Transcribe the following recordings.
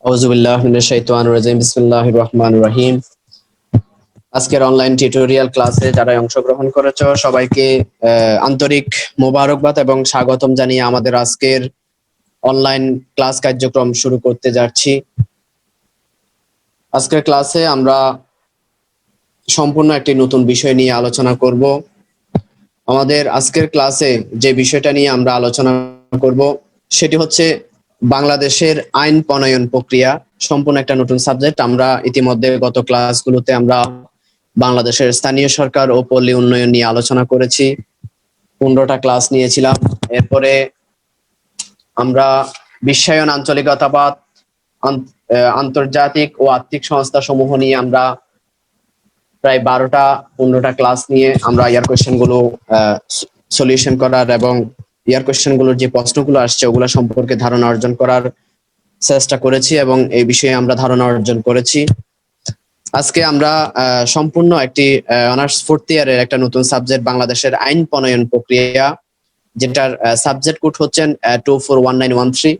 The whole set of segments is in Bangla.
আউযুবিল্লাহি মিনাশ শাইতানির রাজিম বিসমিল্লাহির রহমানির রহিম। আজকের অনলাইন টিউটোরিয়াল ক্লাসে যারা অংশগ্রহণ করেছো সবাইকে আন্তরিক মোবারকবাদ এবং স্বাগতম জানিয়ে আমাদের আজকের অনলাইন ক্লাস কার্যক্রম শুরু করতে যাচ্ছি। আজকের ক্লাসে আমরা সম্পূর্ণ একটি নতুন বিষয় নিয়ে আলোচনা করব। আমাদের আজকের ক্লাসে যে বিষয়টা নিয়ে আমরা আলোচনা করব সেটি হচ্ছে বাংলাদেশের আইন প্রণয়ন প্রক্রিয়া। সম্পূর্ণ একটা নতুন সাবজেক্ট। আমরা ইতিমধ্যে গত ক্লাসগুলোতে আমরা বাংলাদেশের স্থানীয় সরকার ও পল্লী উন্নয়ন নিয়ে আলোচনা করেছি, 15টা ক্লাস নিয়েছিলাম। এরপরে আমরা বিশ্বায়ন, আঞ্চলিকতাবাদ, আন্তর্জাতিক ও আর্থিক সংস্থা সমূহ নিয়ে আমরা প্রায় 15টা ক্লাস নিয়ে আমরা ইয়ার কোয়েশ্চেন গুলো সলিউশন করার এবং ইয়ার কোয়েশ্চেন গুলোর যে প্রশ্নগুলো আসছে ওগুলো সম্পর্কে ধারণা অর্জন করার চেষ্টা করেছি এবং এই বিষয়ে আমরা ধারণা অর্জন করেছি। আজকে আমরা সম্পূর্ণ একটি অনার্স 4th ইয়ারের একটা নতুন সাবজেক্ট বাংলাদেশের আইন প্রণয়ন প্রক্রিয়া, যেটার সাবজেক্ট কোড হচ্ছেন 241913।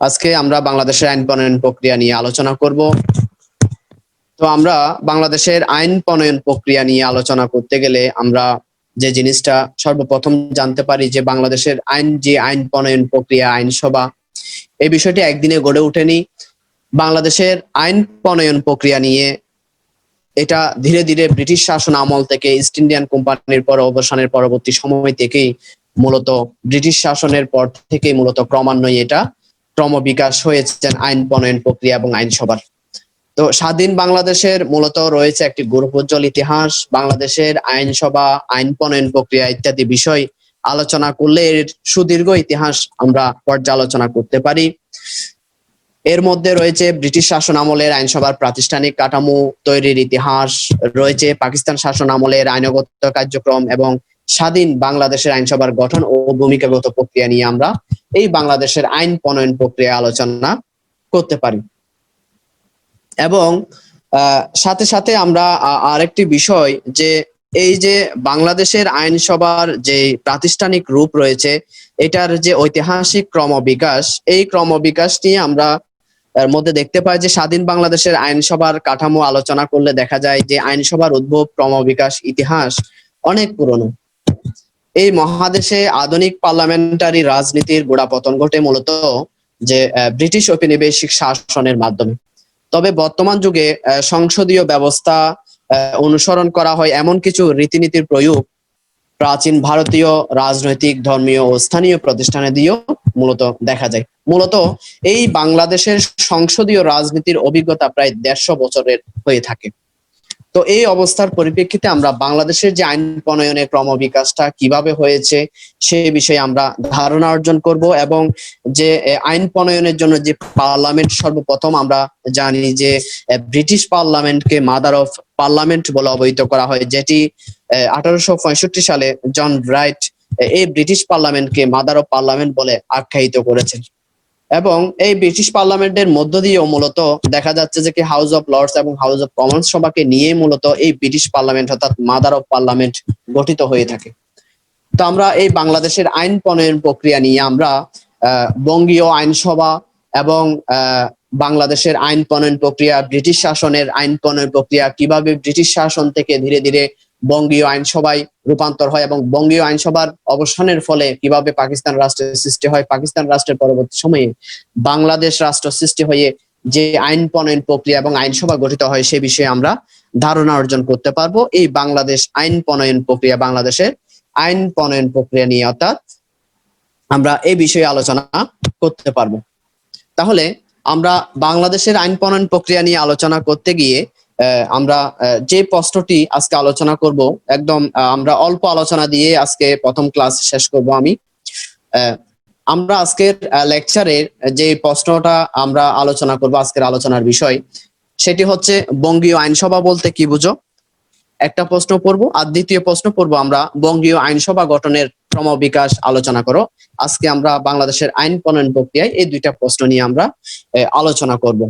আজকে আমরা বাংলাদেশের আইন প্রণয়ন প্রক্রিয়া নিয়ে আলোচনা করব। তো আমরা বাংলাদেশের আইন প্রণয়ন প্রক্রিয়া নিয়ে আলোচনা করতে গেলে আমরা যে জিনিসটা সর্বপ্রথম জানতে পারি যে বাংলাদেশের আইন প্রণয়ন প্রক্রিয়া, আইনসভা, এই বিষয়টি একদিনে গড়ে ওঠেনি। বাংলাদেশের আইন প্রণয়ন প্রক্রিয়া নিয়ে এটা ধীরে ধীরে ব্রিটিশ শাসন আমল থেকে ইস্ট ইন্ডিয়ান কোম্পানির পর অবসানের পরবর্তী সময় থেকেই মূলত ব্রিটিশ শাসনের পর থেকেই মূলত ক্রমান্বয়ে এটা ক্রমবিকাশ হয়েছে আইন প্রণয়ন প্রক্রিয়া এবং আইনসভার। তো স্বাধীন বাংলাদেশের মূলত রয়েছে একটি গৌরবোজ্জ্বল ইতিহাস। বাংলাদেশের আইনসভা, আইন প্রণয়ন প্রক্রিয়া ইত্যাদি বিষয় আলোচনা করলে এর সুদীর্ঘ ইতিহাস আমরা পর্যালোচনা করতে পারি। এর মধ্যে রয়েছে ব্রিটিশ শাসন আমলের আইনসভার প্রাতিষ্ঠানিক কাঠামো তৈরির ইতিহাস, রয়েছে পাকিস্তান শাসন আমলের আইনগত কার্যক্রম এবং স্বাধীন বাংলাদেশের আইনসভার গঠন ও ভূমিকাগত প্রক্রিয়া নিয়ে আমরা এই বাংলাদেশের আইন প্রণয়ন প্রক্রিয়া আলোচনা করতে পারি। এবং সাথে সাথে আমরা আরেকটি বিষয় যে এই যে বাংলাদেশের আইনসভার যে প্রাতিষ্ঠানিক রূপ রয়েছে এটার যে ঐতিহাসিক ক্রমবিকাশ, এই ক্রমবিকাশ নিয়ে আমরা এর মধ্যে দেখতে পাই যে স্বাধীন বাংলাদেশের আইনসভার কাঠামো আলোচনা করলে দেখা যায় যে আইনসভার উদ্ভব, ক্রমবিকাশ ইতিহাস অনেক পুরনো। এই মহাদেশে আধুনিক পার্লামেন্টারি রাজনীতির গোড়াপতন ঘটে মূলত যে ব্রিটিশ ঔপনিবেশিক শাসনের মাধ্যমে। তবে বর্তমান যুগে সংসদীয় ব্যবস্থা অনুসরণ করা হয় এমন কিছু রীতিনীতির প্রয়োগ প্রাচীন ভারতীয় রাজনৈতিক, ধর্মীয় ও স্থানীয় প্রতিষ্ঠানে দিয়েও মূলত দেখা যায়। মূলত এই বাংলাদেশের সংসদীয় রাজনীতির অভিজ্ঞতা প্রায় 150 বছরের হয়ে থাকে। তো এই অবস্থার পরিপ্রেক্ষিতে আমরা বাংলাদেশের যে আইন প্রণয়নের ক্রমবিকাশটা কিভাবে হয়েছে সে বিষয়ে আমরা ধারণা অর্জন করব এবং যে আইন প্রণয়নের জন্য যে পার্লামেন্ট, সর্বপ্রথম আমরা জানি যে ব্রিটিশ পার্লামেন্টকে মাদার অফ পার্লামেন্ট বলে অবহিত করা হয়, যেটি 1865 সালে জন রাইট এই ব্রিটিশ পার্লামেন্টকে মাদার অফ পার্লামেন্ট বলে আখ্যায়িত করেছেন। এবং এই ব্রিটিশ পার্লামেন্টের মধ্য দিয়েও মূলত দেখা যাচ্ছে যে কি হাউস অফ লর্ডস এবং হাউস অফ কমন্স সভাকে নিয়ে মূলত এই ব্রিটিশ পার্লামেন্ট অর্থাৎ মাদার অফ পার্লামেন্ট গঠিত হয়ে থাকে। তো আমরা এই বাংলাদেশের আইন প্রণয়ন প্রক্রিয়া নিয়ে আমরা বঙ্গীয় আইনসভা এবং বাংলাদেশের আইন প্রণয়ন প্রক্রিয়া, ব্রিটিশ শাসনের আইন প্রণয়ন প্রক্রিয়া, কিভাবে ব্রিটিশ শাসন থেকে ধীরে ধীরে বঙ্গীয় আইনসভায় রূপান্তর হয় এবং বঙ্গীয় আইনসভার অবসানের ফলে কিভাবে পাকিস্তান রাষ্ট্রের সৃষ্টি হয়, পাকিস্তান রাষ্ট্রের পরবর্তী সময়ে বাংলাদেশ রাষ্ট্র সৃষ্টি হয়ে যে আইন প্রণয়ন প্রক্রিয়া এবং আইনসভা গঠিত হয় সে বিষয়ে আমরা ধারণা অর্জন করতে পারবো এই বাংলাদেশ আইন প্রণয়ন প্রক্রিয়া, বাংলাদেশের আইন প্রণয়ন প্রক্রিয়া নিয়ে, অর্থাৎ আমরা এই বিষয়ে আলোচনা করতে পারবো। তাহলে আমরা বাংলাদেশের আইন প্রণয়ন প্রক্রিয়া নিয়ে আলোচনা করতে গিয়ে আমরা যে প্রশ্নটি আজকে আলোচনা করব, একদম আমরা অল্প আলোচনা দিয়ে আজকে প্রথম ক্লাস শেষ করব। আমরা আজকের লেকচারের যে প্রশ্নটা আমরা আলোচনা করব, আজকের আলোচনার বিষয় সেটি হচ্ছে বঙ্গীয় আইনসভা বলতে কি বুঝো, একটা প্রশ্ন পড়ব। আর দ্বিতীয় প্রশ্ন পড়ব আমরা বঙ্গীয় আইনসভা গঠনের ক্রমবিকাশ আলোচনা করো। আজকে আমরা বাংলাদেশের আইন প্রণয়ন প্রক্রিয়ায় এই দুইটা প্রশ্ন নিয়ে আমরা আলোচনা করব।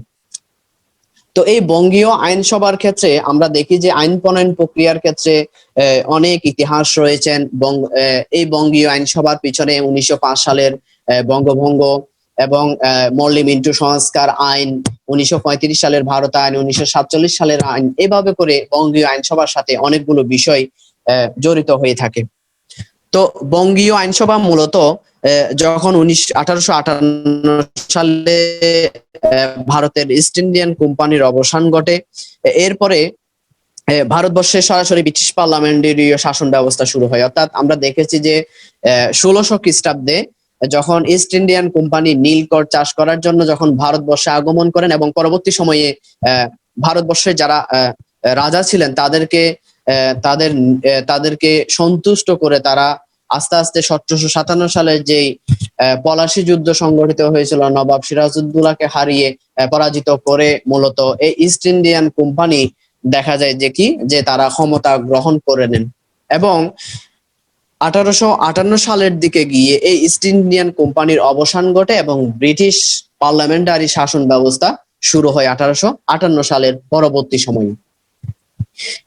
তো এই বঙ্গীয় আইনসভার ক্ষেত্রে আমরা দেখি যে আইন প্রণয়ন প্রক্রিয়ার ক্ষেত্রে অনেক ইতিহাস রয়েছেন। এই বঙ্গীয় আইনসভার পিছনে 1905 সালের বঙ্গভঙ্গ, এবং মল্লি মিন্টু সংস্কার আইন, 1935 সালের ভারত আইন, 1947 সালের আইন, এভাবে করে বঙ্গীয় আইনসভার সাথে অনেকগুলো বিষয় জড়িত হয়ে থাকে। তো বঙ্গীয় আইনসভা মূলত যখন 1858 সালে ভারতের ইস্ট ইন্ডিয়ান কোম্পানির অবসান ঘটে, এরপরে ভারতবর্ষে সরাসরি ব্রিটিশ পার্লামেন্টারীয় শাসন ব্যবস্থা শুরু হয়। অর্থাৎ আমরা দেখেছি যে 1600 খ্রিস্টাব্দে যখন ইস্ট ইন্ডিয়ান কোম্পানি নীলকর চাষ করার জন্য যখন ভারতবর্ষে আগমন করেন এবং পরবর্তী সময়ে ভারতবর্ষে যারা রাজা ছিলেন তাদেরকে সন্তুষ্ট করে তারা আস্তে আস্তে 1757 সালে যেই পলাশী যুদ্ধ সংগঠিত হয়েছিল, নবাব সিরাজউদ্দৌলাকে হারিয়ে পরাজিত করে মূলত এই ইস্ট ইন্ডিয়ান কোম্পানি দেখা যায় যে তারা ক্ষমতা গ্রহণ করে নেন এবং 1858 সালের দিকে গিয়ে এই ইস্ট ইন্ডিয়ান কোম্পানির অবসান ঘটে এবং ব্রিটিশ পার্লামেন্টারি শাসন ব্যবস্থা শুরু হয় 1858 সালের পরবর্তী সময়ে।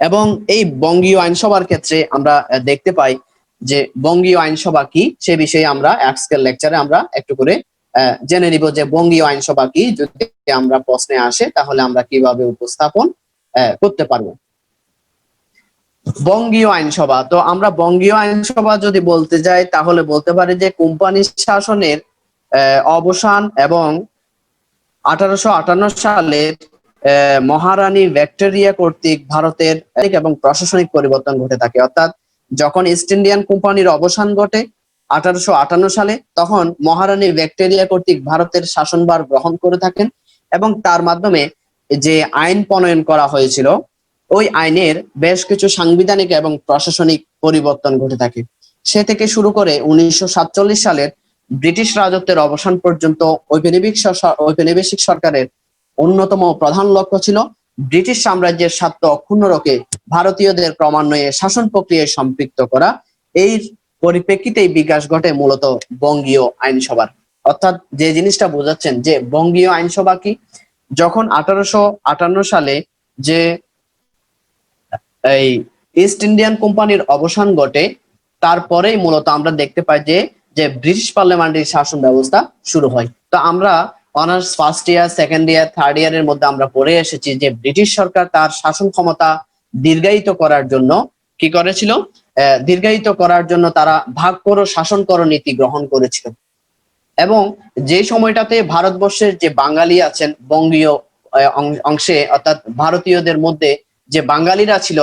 এবং এই বঙ্গীয় আইনসভার ক্ষেত্রে আমরা দেখতে পাই যে বঙ্গীয় আইনসভা কি, সে বিষয়ে আমরা আজকের লেকচারে আমরা একটু করে জেনে নিব যে বঙ্গীয় আইনসভা কি। যদি আমরা প্রশ্নে আসে তাহলে আমরা কিভাবে উপস্থাপন করতে পারবো। বঙ্গীয় আইনসভা, তো আমরা বঙ্গীয় আইনসভা যদি বলতে যাই তাহলে বলতে পারি যে কোম্পানি শাসনের অবসান এবং 1858 সালের মহারানী ভিক্টোরিয়া কর্তৃক ভারতের এবং প্রশাসনিক পরিবর্তন ঘটে থাকে। অর্থাৎ যখন ইস্ট ইন্ডিয়ান কোম্পানির অবসান ঘটে 1858 সালে, তখন মহারানী ভিক্টোরিয়া কর্তৃক ভারতের শাসনভার গ্রহণ করে থাকেন এবং তার মাধ্যমে যে আইন প্রণয়ন করা হয়েছিল ওই আইনের বেশ কিছু সাংবিধানিক এবং প্রশাসনিক পরিবর্তন ঘটে থাকে। সে থেকে শুরু করে 1947 সালের ব্রিটিশ রাজত্বের অবসান পর্যন্ত ঔপনিবেশিক সরকারের অন্যতম প্রধান লক্ষ্য ছিল ব্রিটিশ সাম্রাজ্যের স্বার্থ অক্ষুণ্ণ রেখে ভারতীয়দের ক্রমান্বয়ে শাসন প্রক্রিয়ায় সম্পৃক্ত করা। এই পরিপ্রেক্ষিতেই বিকাশ ঘটে মূলত বঙ্গীয় আইনসভার। অর্থাৎ যে জিনিসটা বোঝাচ্ছেন যে বঙ্গীয় আইনসভা কি, যখন 1858 সালে যে এই ইস্ট ইন্ডিয়ান কোম্পানির অবসান ঘটে তারপরেই মূলত আমরা দেখতে পাই যে ব্রিটিশ পার্লামেন্টারি শাসন ব্যবস্থা শুরু হয়। তো আমরা honours first year, second year, third ইয়ারের মধ্যে আমরা পড়ে এসেছি যে ব্রিটিশ সরকার তার শাসন ক্ষমতা দীর্ঘায়িত করার জন্য কি করেছিল, দীর্ঘায়িত করার জন্য তারা ভাগ করো শাসন করো নীতি গ্রহণ করেছিল। এবং যে সময়টাতে ভারতবর্ষের যে বাঙালি আছেন বঙ্গীয় অংশে, অর্থাৎ ভারতীয়দের মধ্যে যে বাঙালিরা ছিল,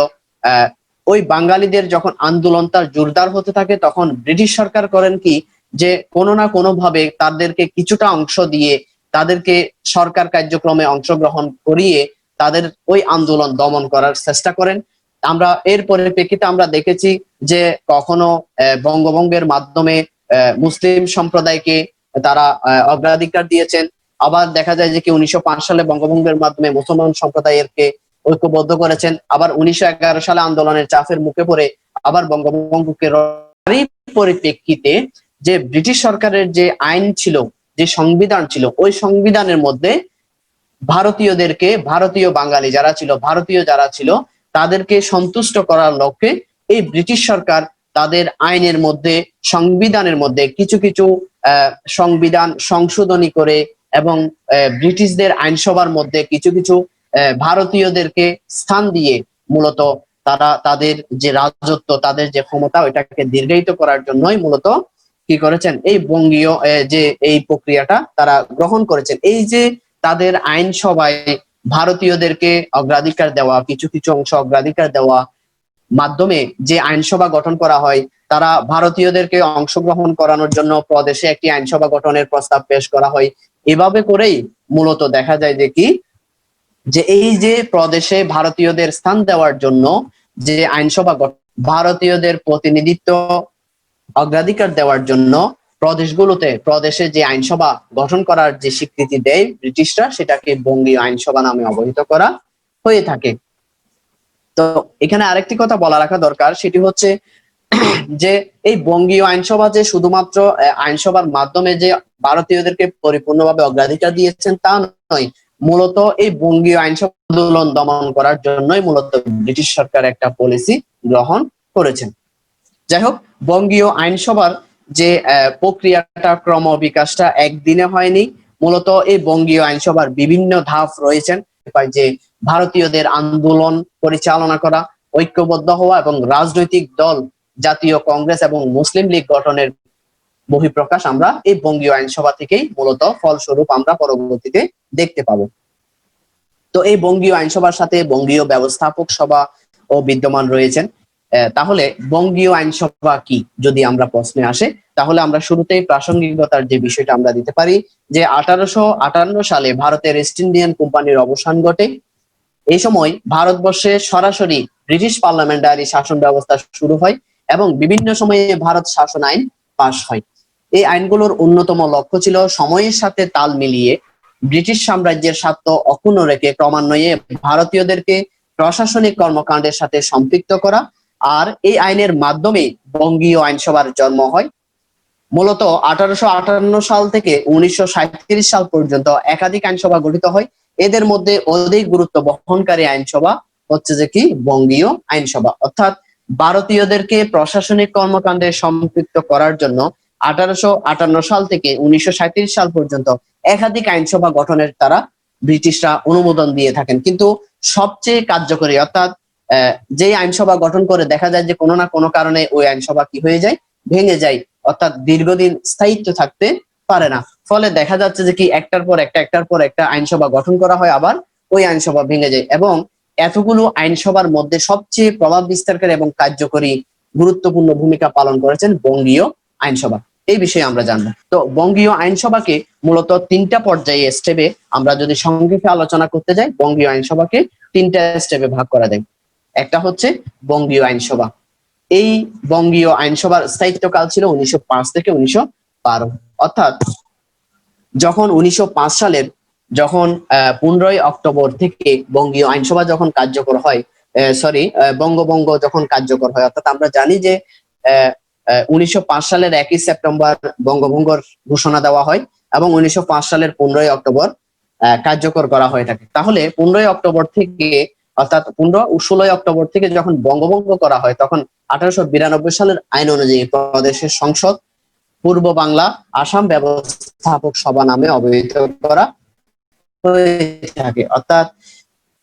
ওই বাঙালিদের যখন আন্দোলন তার জোরদার হতে থাকে, তখন ব্রিটিশ সরকার করেন কি যে কোনো না কোনো ভাবে তাদেরকে কিছুটা অংশ দিয়ে তাদেরকে সরকার কার্যক্রমে অংশগ্রহণ করিয়ে তাদের ওই আন্দোলন দমন করার চেষ্টা করেন। আমরা এর পরিপ্রেক্ষিতে আমরা দেখেছি যে কখনো বঙ্গভঙ্গের মাধ্যমে মুসলিম সম্প্রদায়কে তারা অগ্রাধিকার দিয়েছেন, আবার দেখা যায় যে কি 1905 সালে বঙ্গভঙ্গের মাধ্যমে মুসলমান সম্প্রদায়কে ঐক্যবদ্ধ করেছেন। আবার 1911 সালে আন্দোলনের চাপের মুখে পড়ে আবার বঙ্গভঙ্গকে পরিপ্রেক্ষিতে যে ব্রিটিশ সরকারের যে আইন ছিল, যে সংবিধান ছিল, ওই সংবিধানের মধ্যে ভারতীয়দেরকে, ভারতীয় বাঙালি যারা ছিল, ভারতীয় যারা ছিল তাদেরকে সন্তুষ্ট করার লক্ষ্যে এই ব্রিটিশ সরকার তাদের আইনের মধ্যে, সংবিধানের মধ্যে কিছু কিছু সংবিধান সংশোধনী করে এবং ব্রিটিশদের আইনসভার মধ্যে কিছু কিছু ভারতীয়দেরকে স্থান দিয়ে মূলত তারা তাদের যে রাজত্ব, তাদের যে ক্ষমতা, ওইটাকে দীর্ঘায়িত করার জন্যই মূলত কি করেছেন, এই বঙ্গীয় যে এই প্রক্রিয়াটা তারা গ্রহণ করেছেন। এই যে তাদের আইনসভায় ভারতীয়দেরকে অগ্রাধিকার দেওয়া, কিছু কিছু অংশ অগ্রাধিকার দেওয়া মাধ্যমে যে আইনসভা গঠন করা হয়, তারা ভারতীয়দেরকে অংশগ্রহণ করানোর জন্য প্রদেশে একটি আইনসভা গঠনের প্রস্তাব পেশ করা হয়। এভাবে করেই মূলত দেখা যায় যে কি যে এই যে প্রদেশে ভারতীয়দের স্থান দেওয়ার জন্য যে আইনসভা ভারতীয়দের প্রতিনিধিত্ব অগ্রাধিকার দেওয়ার জন্য প্রদেশগুলোতে, প্রদেশে যে আইনসভা গঠন করার যে স্বীকৃতি দেয় ব্রিটিশরা, সেটাকে বঙ্গীয় আইনসভা নামে অবহিত করা হয়ে থাকে। তো এখানে আরেকটি কথা বলা রাখা দরকার, সেটি হচ্ছে যে এই বঙ্গীয় আইনসভা যে শুধুমাত্র আইনসভার মাধ্যমে যে ভারতীয়দেরকে পরিপূর্ণভাবে অগ্রাধিকার দিয়েছেন তা নয়, মূলত এই বঙ্গীয় আইনসভা আন্দোলন দমন করার জন্যই মূলত ব্রিটিশ সরকার একটা পলিসি গ্রহণ করেছেন। যাই হোক, বঙ্গীয় আইনসভার যে প্রক্রিয়াটা ক্রমবিকাশটা একদিনে হয়নি। মূলত এই বঙ্গীয় আইনসভার বিভিন্ন ধাপ রয়েছেন, যে ভারতীয়দের আন্দোলন পরিচালনা করা, ঐক্যবদ্ধ হওয়া এবং রাজনৈতিক দল জাতীয় কংগ্রেস এবং মুসলিম লীগ গঠনের বহিঃপ্রকাশ আমরা এই বঙ্গীয় আইনসভা থেকেই মূলত ফলস্বরূপ আমরা পরবর্তীতে দেখতে পাবো। তো এই বঙ্গীয় আইনসভার সাথে বঙ্গীয় ব্যবস্থাপক সভা ও বিদ্যমান রয়েছেন। তাহলে বঙ্গীয় আইনসভা কি যদি আমরা প্রশ্নে আসে, তাহলে আমরা শুরুতেই প্রাসঙ্গিকতার যে বিষয়টা আমরা দিতে পারি যে 1858 সালে ভারতের ইস্ট ইন্ডিয়ান কোম্পানির অবসান ঘটে। এই সময় ভারতবর্ষে সরাসরি ব্রিটিশ পার্লামেন্টারি শাসন ব্যবস্থা শুরু হয় এবং বিভিন্ন সময়ে ভারত শাসন আইন পাশ হয়। এই আইনগুলোর অন্যতম লক্ষ্য ছিল সময়ের সাথে তাল মিলিয়ে ব্রিটিশ সাম্রাজ্যের স্বার্থ অক্ষুণ্ণ রেখে ক্রমান্বয়ে ভারতীয়দেরকে প্রশাসনিক কর্মকাণ্ডের সাথে সম্পৃক্ত করা। আর এই আইনের মাধ্যমে বঙ্গীয় আইনসভার জন্ম হয়। মূলত 1858 সাল থেকে 1937 সাল পর্যন্ত একাধিক আইনসভা গঠিত হয়। এদের মধ্যে অধিক গুরুত্ব বহনকারী আইনসভা হচ্ছে যে কি বঙ্গীয় আইনসভা, অর্থাৎ ভারতীয়দেরকে প্রশাসনিক কর্মকাণ্ডে সম্পৃক্ত করার জন্য 1858 সাল থেকে 1937 সাল পর্যন্ত একাধিক আইনসভা গঠনের তারা ব্রিটিশরা অনুমোদন দিয়ে থাকেন। কিন্তু সবচেয়ে কার্যকরী অর্থাৎ যে আইনসভা গঠন করে দেখা যায় যে কোনো না কোনো কারণে ওই আইনসভা কি হয়ে যায়, ভেঙে যায়, অর্থাৎ দীর্ঘদিন স্থায়িত্ব থাকতে পারে না। ফলে দেখা যাচ্ছে যে কি একটার পর একটা আইনসভা গঠন করা হয়, আবার ওই আইনসভা ভেঙে যায়। এবং এতগুলো আইনসভার মধ্যে সবচেয়ে প্রভাব বিস্তারকারী এবং কার্যকরী গুরুত্বপূর্ণ ভূমিকা পালন করেছেন বঙ্গীয় আইনসভা। এই বিষয়ে আমরা জানবো। তো বঙ্গীয় আইনসভাকে মূলত তিনটা পর্যায়ে স্টেপে আমরা যদি সংক্ষেপে আলোচনা করতে যাই, বঙ্গীয় আইনসভাকে তিনটা স্টেপে ভাগ করা যায়। একটা হচ্ছে বঙ্গীয় আইনসভা। এই বঙ্গীয় আইনসভার স্থায়িত্বকাল ছিল 1905 থেকে 1912, অর্থাৎ যখন 1905 সালের যখন 15ই অক্টোবর থেকে বঙ্গীয় আইনসভা যখন কার্যকর হয়, বঙ্গভঙ্গ যখন কার্যকর হয়, অর্থাৎ আমরা জানি যে 1905 সালের 1 সেপ্টেম্বর বঙ্গভঙ্গর ঘোষণা দেওয়া হয় এবং 1905 সালের 15ই অক্টোবর কার্যকর করা হয়ে থাকে। তাহলে 15ই অক্টোবর থেকে অর্থাৎ 15 ও 16ই অক্টোবর থেকে যখন বঙ্গভঙ্গ করা হয়, তখন 1892 সালের আইন অনুযায়ী প্রদেশের সংসদ পূর্ব বাংলা আসাম ব্যবস্থাপক সভা নামে অভিহিত করা হয়ে থাকে। অর্থাৎ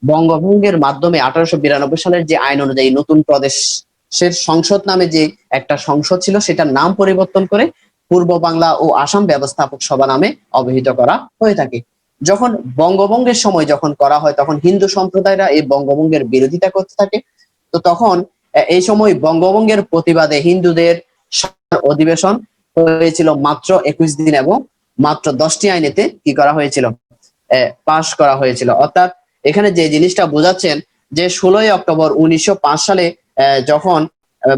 বঙ্গভঙ্গের মাধ্যমে 1892 সালের যে আইন অনুযায়ী নতুন প্রদেশের সংসদ নামে যে একটা সংসদ ছিল, সেটার নাম পরিবর্তন করে পূর্ব বাংলা ও আসাম ব্যবস্থাপক সভা নামে অভিহিত করা হয়ে থাকে। যখন বঙ্গভঙ্গের সময় যখন করা হয়, তখন হিন্দু সম্প্রদায়রা এই বঙ্গভঙ্গের বিরোধিতা করতে থাকে। তো তখন এই সময় বঙ্গভঙ্গের প্রতিবাদে হিন্দুদের অধিবেশন হয়েছিল মাত্র 21 দিন এবং মাত্র 10টি আইনেতে কি করা হয়েছিল, পাশ করা হয়েছিল। অর্থাৎ এখানে যে জিনিসটা বোঝাচ্ছেন যে 16ই অক্টোবর 1905 সালে যখন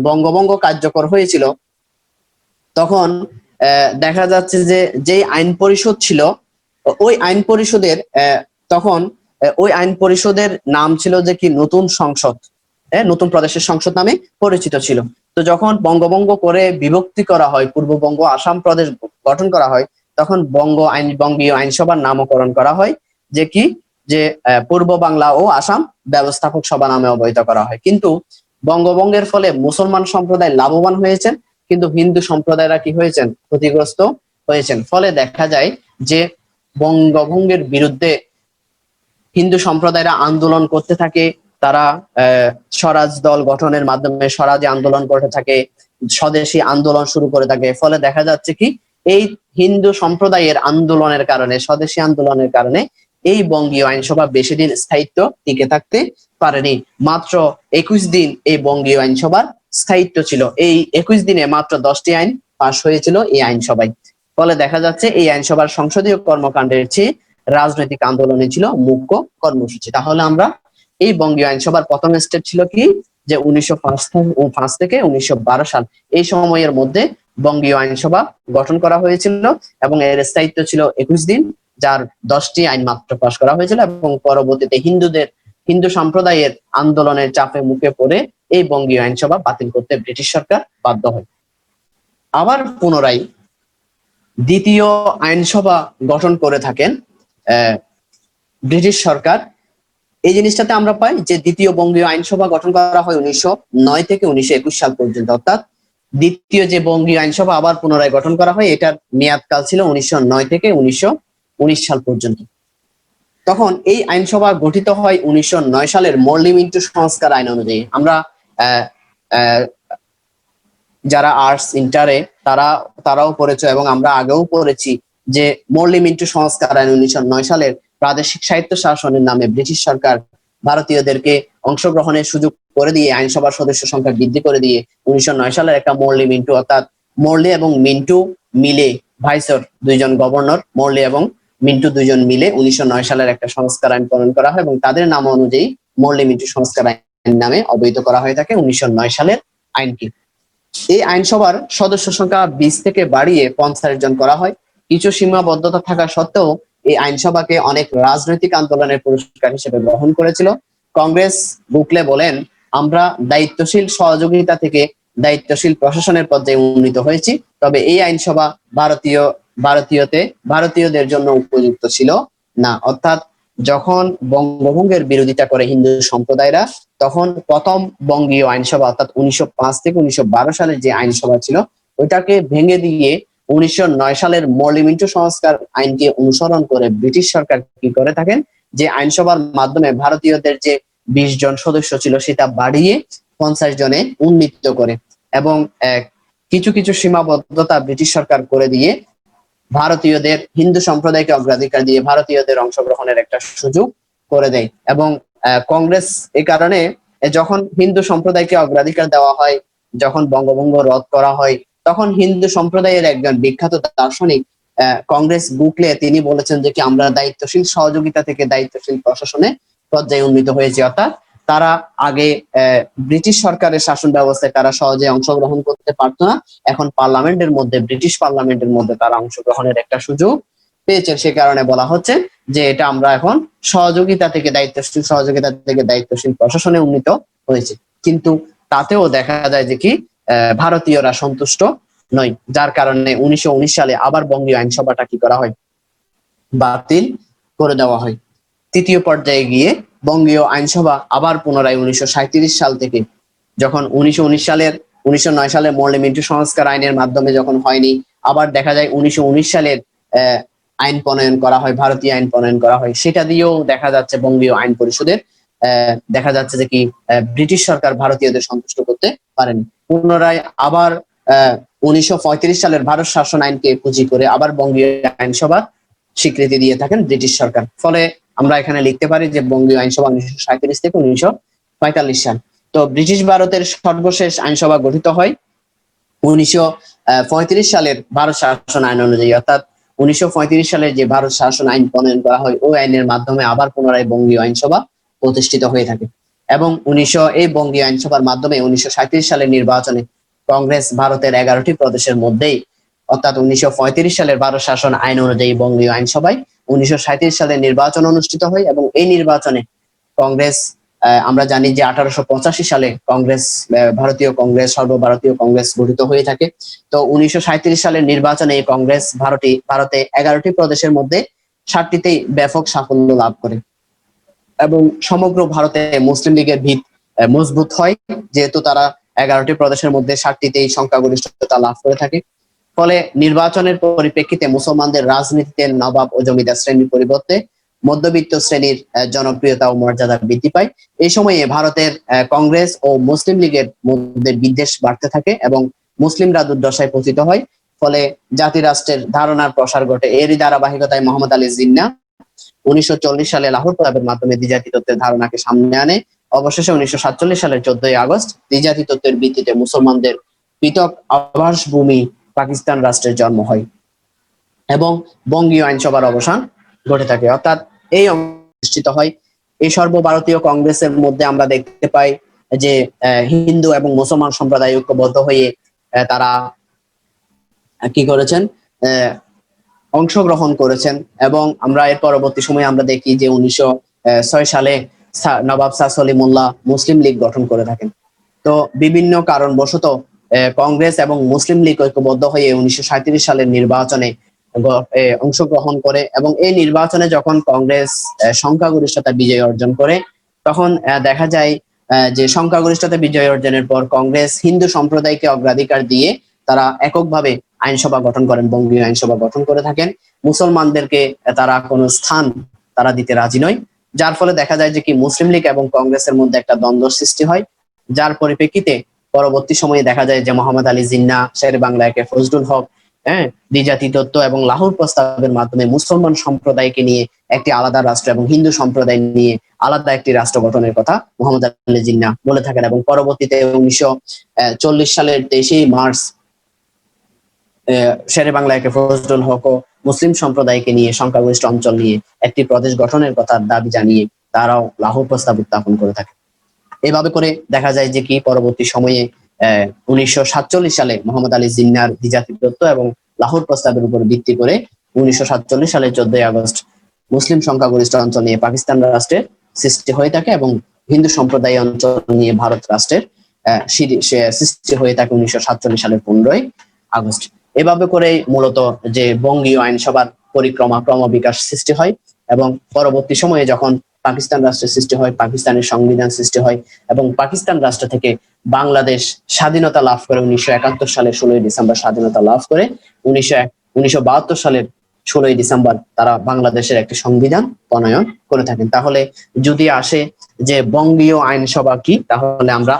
বঙ্গভঙ্গ কার্যকর হয়েছিল, তখন দেখা যাচ্ছে যে যেই আইন পরিষদ ছিল, ওই আইন পরিষদের তখন ওই আইন পরিষদের নাম ছিল যে কি নতুন সংসদ, নতুন প্রদেশের সংসদ নামে পরিচিত ছিল। তো যখন বঙ্গভঙ্গ করে বিভক্তি করা হয়, পূর্ববঙ্গ আসাম প্রদেশ গঠন করা হয়, তখন বঙ্গীয় আইনসভার নামকরণ করা হয় যে কি, যে পূর্ব বাংলা ও আসাম ব্যবস্থাপক সভা নামে অবহিত করা হয়। কিন্তু বঙ্গভঙ্গের ফলে মুসলমান সম্প্রদায় লাভবান হয়েছেন, কিন্তু হিন্দু সম্প্রদায়রা কি হয়েছেন, ক্ষতিগ্রস্ত হয়েছেন। ফলে দেখা যায় যে বঙ্গভঙ্গের বিরুদ্ধে হিন্দু সম্প্রদায়রা আন্দোলন করতে থাকে। তারা স্বরাজ দল গঠনের মাধ্যমে স্বরাজে আন্দোলন করতে থাকে, স্বদেশী আন্দোলন শুরু করে থাকে। ফলে দেখা যাচ্ছে কি এই হিন্দু সম্প্রদায়ের আন্দোলনের কারণে, স্বদেশী আন্দোলনের কারণে এই বঙ্গীয় আইনসভা বেশি দিন স্থায়িত্ব টিকে থাকতে পারেনি। মাত্র 21 দিন এই বঙ্গীয় আইনসভার স্থায়িত্ব ছিল। এই 21 দিনে মাত্র 10টি আইন পাশ হয়েছিল এই আইনসভায়। ফলে দেখা যাচ্ছে এই আইনসভার সংসদীয় কর্মকাণ্ডের চেয়ে রাজনৈতিক আন্দোলনে ছিল মুখ্য কর্মসূচি। তাহলে আমরা এই বঙ্গীয় আইনসভার প্রথম স্টেপ ছিল কি, যে 1905 থেকে 1912 সাল এই সময়ের মধ্যে বঙ্গীয় আইনসভা গঠন করা হয়েছিল এবং এর স্থায়িত্ব ছিল 21 দিন, যার 10টি আইন মাত্র পাশ করা হয়েছিল। এবং পরবর্তীতে হিন্দু সম্প্রদায়ের আন্দোলনের চাপে মুখে পড়ে এই বঙ্গীয় আইনসভা বাতিল করতে ব্রিটিশ সরকার বাধ্য হয়। আবার পুনরায় দ্বিতীয় আইনসভা গঠন করে থাকেন ব্রিটিশ সরকার। এই জিনিসটাতে আমরা পাই যে দ্বিতীয় বঙ্গীয় আইনসভা গঠন করা হয় 1909 থেকে 1921 সাল পর্যন্ত। অর্থাৎ দ্বিতীয় যে বঙ্গীয় আইনসভা আবার পুনরায় গঠন করা হয়, এটার মেয়াদকাল ছিল 1909 থেকে 1919 সাল পর্যন্ত। তখন এই আইনসভা গঠিত হয় 1909 সালের মরলি মিন্টু সংস্কার আইন অনুযায়ী। আমরা যারা আর্টস ইন্টারে তারাও পড়েছে এবং আমরা আগেও পড়েছি যে মরলি মিন্টু সংস্কার আইন 1909 সালের প্রাদেশিক সাহিত্য শাসনের নামে ব্রিটিশ সরকার ভারতীয়দেরকে অংশগ্রহণের সুযোগ করে দিয়ে আইনসভার সদস্য সংখ্যা বৃদ্ধি করে দিয়ে 1909 সালের একটা মরলি মিন্টু, অর্থাৎ মরলি এবং মিন্টু মিলে ভাইসর, দুইজন গভর্নর মরলি এবং মিন্টু দুইজন মিলে 1909 সালের একটা সংস্কার আইন প্রণয়ন করা হয় এবং তাদের নাম অনুযায়ী মরলি মিন্টু সংস্কার আইন নামে অবহিত করা হয়ে থাকে 1909 সালের আইনটি। এই আইনসভার সদস্য সংখ্যা 20 থেকে বাড়িয়ে 50 জন করা হয়। কিছু সীমাবদ্ধতা থাকা সত্ত্বেও এই আইনসভাকে অনেক রাজনৈতিক আন্দোলনের পুরস্কার হিসেবে গ্রহণ করেছিল। কংগ্রেস বুকলে বলেন, আমরা দায়িত্বশীল সহযোগিতা থেকে দায়িত্বশীল প্রশাসনের পর্যায়ে উন্নীত হয়েছি, তবে এই আইনসভা ভারতীয়দের জন্য উপযুক্ত ছিল না। অর্থাৎ যখন বঙ্গভঙ্গের বিরোধিতা করে হিন্দু সম্প্রদায়রা, তখন প্রথম বঙ্গীয় আইনসভা অর্থাৎ 1905 থেকে 1912 সালের যে আইনসভা ছিল ওইটাকে ভেঙে দিয়ে 1909 সালের মরলি মিন্টু সংস্কার আইনকে অনুসরণ করে ব্রিটিশ সরকার কি করে থাকেন, যে আইনসভার মাধ্যমে ভারতীয়দের যে 20 জন সদস্য ছিল সেটা বাড়িয়ে 50 জনে উন্নীত করে এবং কিছু কিছু সীমাবদ্ধতা ব্রিটিশ সরকার করে দিয়ে ভারতীয়দের, হিন্দু সম্প্রদায়কে অগ্রাধিকার দিয়ে ভারতীয়দের অংশগ্রহণের একটা সুযোগ করে দেয়। এবং কংগ্রেস এই কারণে যখন হিন্দু সম্প্রদায়কে অগ্রাধিকার দেওয়া হয়, যখন বঙ্গভঙ্গ রদ করা হয়, তখন হিন্দু সম্প্রদায়ের একজন বিখ্যাত দার্শনিক কংগ্রেস বুকলে তিনি বলেছেন যে কি আমরা দায়িত্বশীল সহযোগিতা থেকে দায়িত্বশীল প্রশাসনে পর্যায়ে উন্নীত হয়েছে। অর্থাৎ তারা আগে ব্রিটিশ সরকারের শাসন ব্যবস্থায় তারা সহজে অংশগ্রহণ করতে পারতো না, এখন পার্লামেন্টের মধ্যে, ব্রিটিশ পার্লামেন্টের মধ্যে তারা অংশগ্রহণের একটা সুযোগ পেয়েছেন। সে কারণে বলা হচ্ছে যে এটা আমরা এখন সহযোগিতা থেকে দায়িত্বশীল প্রশাসনে উন্নীত হয়েছে। কিন্তু তাতেও দেখা যায় যে কি ভারতীয়রা সন্তুষ্ট নয়, যার কারণে 1919 সালে আবার বঙ্গীয় আইনসভাটা কি করা হয়, বাতিল করে দেওয়া হয়। তৃতীয় পর্যায়ে গিয়ে বঙ্গীয় আইনসভা আবার পুনরায় 1937 সাল থেকে, যখন 1909 সালের মরলি মিন্টু সংস্কার আইনের মাধ্যমে যখন হয়নি, আবার দেখা যায় 1919 সালের আইন প্রণয়ন করা হয়, ভারতীয় আইন প্রণয়ন করা হয়। সেটা দিয়েও দেখা যাচ্ছে বঙ্গীয় আইন পরিষদের দেখা যাচ্ছে যে কি ব্রিটিশ সরকার ভারতীয়দের সন্তুষ্ট করতে পারেনি। পুনরায় আবার 1935 সালের ভারত শাসন আইনকে পুঁজি করে আবার বঙ্গীয় আইনসভা স্বীকৃতি দিয়ে থাকেন ব্রিটিশ সরকার। ফলে আমরা এখানে লিখতে পারি যে বঙ্গীয় আইনসভা 1937 থেকে 1945 সাল। তো ব্রিটিশ ভারতের সর্বশেষ আইনসভা গঠিত হয় 1935 সালের ভারত শাসন আইন অনুযায়ী। অর্থাৎ 1935 সালের যে ভারত শাসন আইন প্রণয়ন করা হয় ওই আইনের মাধ্যমে আবার পুনরায় বঙ্গীয় আইনসভা প্রতিষ্ঠিত হয়ে থাকে এবং এই বঙ্গীয় আইনসভার মাধ্যমে 1937 সালের নির্বাচনে কংগ্রেস ভারতের 11টি প্রদেশের মধ্যেই, অর্থাৎ 1935 সালের ভারত শাসন আইন অনুযায়ী বঙ্গীয় আইনসভায় 1937 সালে নির্বাচন অনুষ্ঠিত হয় এবং এই নির্বাচনে কংগ্রেস, আমরা জানি যে 1885 সালে কংগ্রেস, ভারতীয় কংগ্রেস, সর্বভারতীয় কংগ্রেস গঠিত হয়ে থাকে। তো 1937 সালের নির্বাচনে এই কংগ্রেস ভারতে 11টি প্রদেশের মধ্যে 7টিতেই ব্যাপক সাফল্য লাভ করে এবং সমগ্র ভারতে মুসলিম লীগের ভিত মজবুত হয়, যেহেতু তারা 11টি প্রদেশের মধ্যে 7টিতেই সংখ্যাগরিষ্ঠতা লাভ করে থাকে। ফলে নির্বাচনের পরিপ্রেক্ষিতে মুসলমানদের রাজনীতিতে নবাব ও জমিদার শ্রেণীর পরিবর্তে মধ্যবিত্ত শ্রেণীর জনপ্রিয়তা ও মর্যাদা বৃদ্ধি পায়। এই সময়ে ভারতের কংগ্রেস ও মুসলিম লীগের মধ্যে বিদ্বেষ বাড়তে থাকে এবং মুসলিমরা দুর্দশায় পতিত হয়। ফলে জাতি রাষ্ট্রের ধারণার প্রসার ঘটে। এরই ধারাবাহিকতায় মোহাম্মদ আলী জিন্নাহ 1940 সালে লাহোর প্রলাপের মাধ্যমে দ্বিজাতি তত্ত্বের ধারণাকে সামনে আনে। অবশেষে 1947 সালের 14 আগস্ট দ্বিজাতি তত্ত্বের ভিত্তিতে মুসলমানদের পৃথক আবাসভূমি পাকিস্তান রাষ্ট্রের জন্ম হয় এবং বঙ্গীয় আইনসভার অবসান ঘটে থাকে। অর্থাৎ এই অনুষ্ঠিত হয়। এই সর্বভারতীয় কংগ্রেসের মধ্যে আমরা দেখতে পাই যে হিন্দু এবং মুসলমান সম্প্রদায় ঐক্যবদ্ধ হয়ে তারা কি করেছেন, অংশগ্রহণ করেছেন এবং আমরা এর পরবর্তী সময়ে আমরা দেখি যে 1906 সালে নবাব শাহ সলিমুল্লাহ মুসলিম লীগ গঠন করে থাকেন। তো বিভিন্ন কারণবশত কংগ্রেস এবং মুসলিম লীগ ঐক্যবদ্ধ হয়ে 1937 সালের নির্বাচনে অংশগ্রহণ করে এবং এই নির্বাচনে যখন কংগ্রেস সংখ্যাগরিষ্ঠতা বিজয় অর্জন করে, তখন দেখা যায় যে সংখ্যাগরিষ্ঠতা বিজয় অর্জনের পর কংগ্রেস হিন্দু সম্প্রদায়কে অগ্রাধিকার দিয়ে তারা এককভাবে আইনসভা গঠন করেন, বঙ্গীয় আইনসভা গঠন করে থাকেন। মুসলমানদেরকে তারা কোনো স্থান তারা দিতে রাজি নয়, যার ফলে দেখা যায় যে কি মুসলিম লীগ এবং কংগ্রেসের মধ্যে একটা দ্বন্দ্ব সৃষ্টি হয়, যার পরিপ্রেক্ষিতে পরবর্তী সময়ে দেখা যায় যে মোহাম্মদ আলী জিন্নাহ, শের বাংলা একে ফজলুল হক, দ্বিজাতি তত্ত্ব এবং লাহোর প্রস্তাবের মাধ্যমে মুসলমান সম্প্রদায়কে নিয়ে একটি আলাদা রাষ্ট্র এবং হিন্দু সম্প্রদায় নিয়ে আলাদা একটি রাষ্ট্র গঠনের কথা মোহাম্মদ আলী জিন্নাহ বলে থাকেন। এবং পরবর্তীতে 1940 সালের 23 মার্চ শেরে বাংলা একে ফজলুল হক ও মুসলিম সম্প্রদায়কে নিয়ে সংখ্যাগরিষ্ঠ অঞ্চল নিয়ে একটি প্রদেশ গঠনের কথা দাবি জানিয়ে তারাও লাহোর প্রস্তাব উত্থাপন করে থাকে। এভাবে করে দেখা যায় যে কি পরবর্তী সময়ে 1947 সালে মোহাম্মদ আলী জিন্নাহর দ্বিজাতি তত্ত্ব এবং লাহোর প্রস্তাবের উপর ভিত্তি করে 1947 সালের 14 আগস্ট মুসলিম সংখ্যাগরিষ্ঠ অঞ্চল নিয়ে পাকিস্তান রাষ্ট্রের সৃষ্টি হয়ে থাকে এবং হিন্দু সম্প্রদায় অঞ্চল নিয়ে ভারত রাষ্ট্রের সৃষ্টি হয়ে থাকে 1947 সালের 15 আগস্ট। এভাবে করে মূলত যে বঙ্গীয় আইনসভার পরিক্রমা ক্রমবিকাশ সৃষ্টি হয় এবং পরবর্তী সময়ে যখন পাকিস্তান রাষ্ট্রের সৃষ্টি হয়, পাকিস্তানের সংবিধান সৃষ্টি হয় এবং পাকিস্তান রাষ্ট্র থেকে বাংলাদেশ স্বাধীনতা লাভ করে 1971 সালের 16 ডিসেম্বর স্বাধীনতা লাভ করে 1972 সালের 16 ডিসেম্বর তারা বাংলাদেশের একটি সংবিধান প্রণয়ন করে থাকেন। তাহলে যদি আসে যে বঙ্গীয় আইনসভা কি, তাহলে আমরা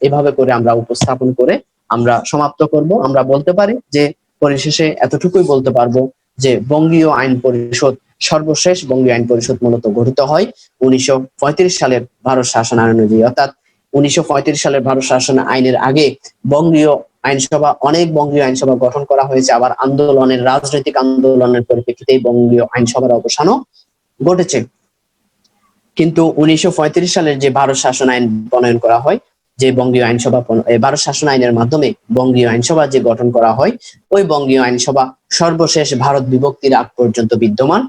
এভাবে করে আমরা উপস্থাপন করে আমরা সমাপ্ত করব। আমরা বলতে পারি যে পরিশেষে এতটুকুই বলতে পারবো যে বঙ্গীয় আইন পরিষদ, সর্বশেষ বঙ্গীয় আইন পরিষদ মূলত গঠিত হয় 1935 সালের ভারত শাসন আইন অনুযায়ী। অর্থাৎ 1935 সালের ভারত শাসন আইনের আগে বঙ্গীয় আইনসভা, অনেক বঙ্গীয় আইনসভা গঠন করা হয়েছে। আবার রাজনৈতিক আন্দোলনের পরিপ্রেক্ষিতে বঙ্গীয় আইনসভার অবসানও ঘটেছে। কিন্তু 1935 সালের যে ভারত শাসন আইন প্রণয়ন করা হয়, যে বঙ্গীয় আইনসভা, ভারত শাসন আইনের মাধ্যমে বঙ্গীয় আইনসভা যে গঠন করা হয়, ওই বঙ্গীয় আইনসভা সর্বশেষ ভারত বিভক্তির আগ পর্যন্ত বিদ্যমান,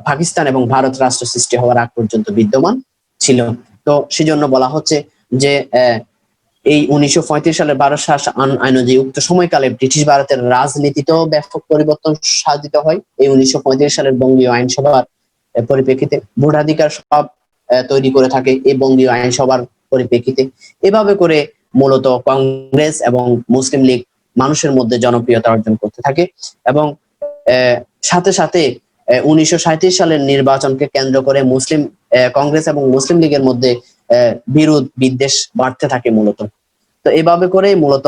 পাকিস্তান এবং ভারত রাষ্ট্র সৃষ্টি হওয়ার আগ পর্যন্ত বিদ্যমান ছিল। তো সেজন্য বলা হচ্ছে যে এই 1935 সালের ভারত শাসন আইন অনুযায়ী উক্ত সময়কালে ব্রিটিশ ভারতের রাজনীতিতেও ব্যাপক পরিবর্তন সাধিত হয়। এই 1935 সালের বঙ্গীয় আইনসভার পরিপ্রেক্ষিতে ভোটাধিকার সব তৈরি করে থাকে এই বঙ্গীয় আইনসভার পরিপ্রেক্ষিতে। এভাবে করে মূলত কংগ্রেস এবং মুসলিম লীগ মানুষের মধ্যে জনপ্রিয়তা অর্জন করতে থাকে এবং সাথে সাথে 1937 সালের নির্বাচনকে কেন্দ্র করে কংগ্রেস এবং মুসলিম লীগের মধ্যে বিরোধ বিদ্বেষ বাড়তে থাকে মূলত। তো এভাবে করে মূলত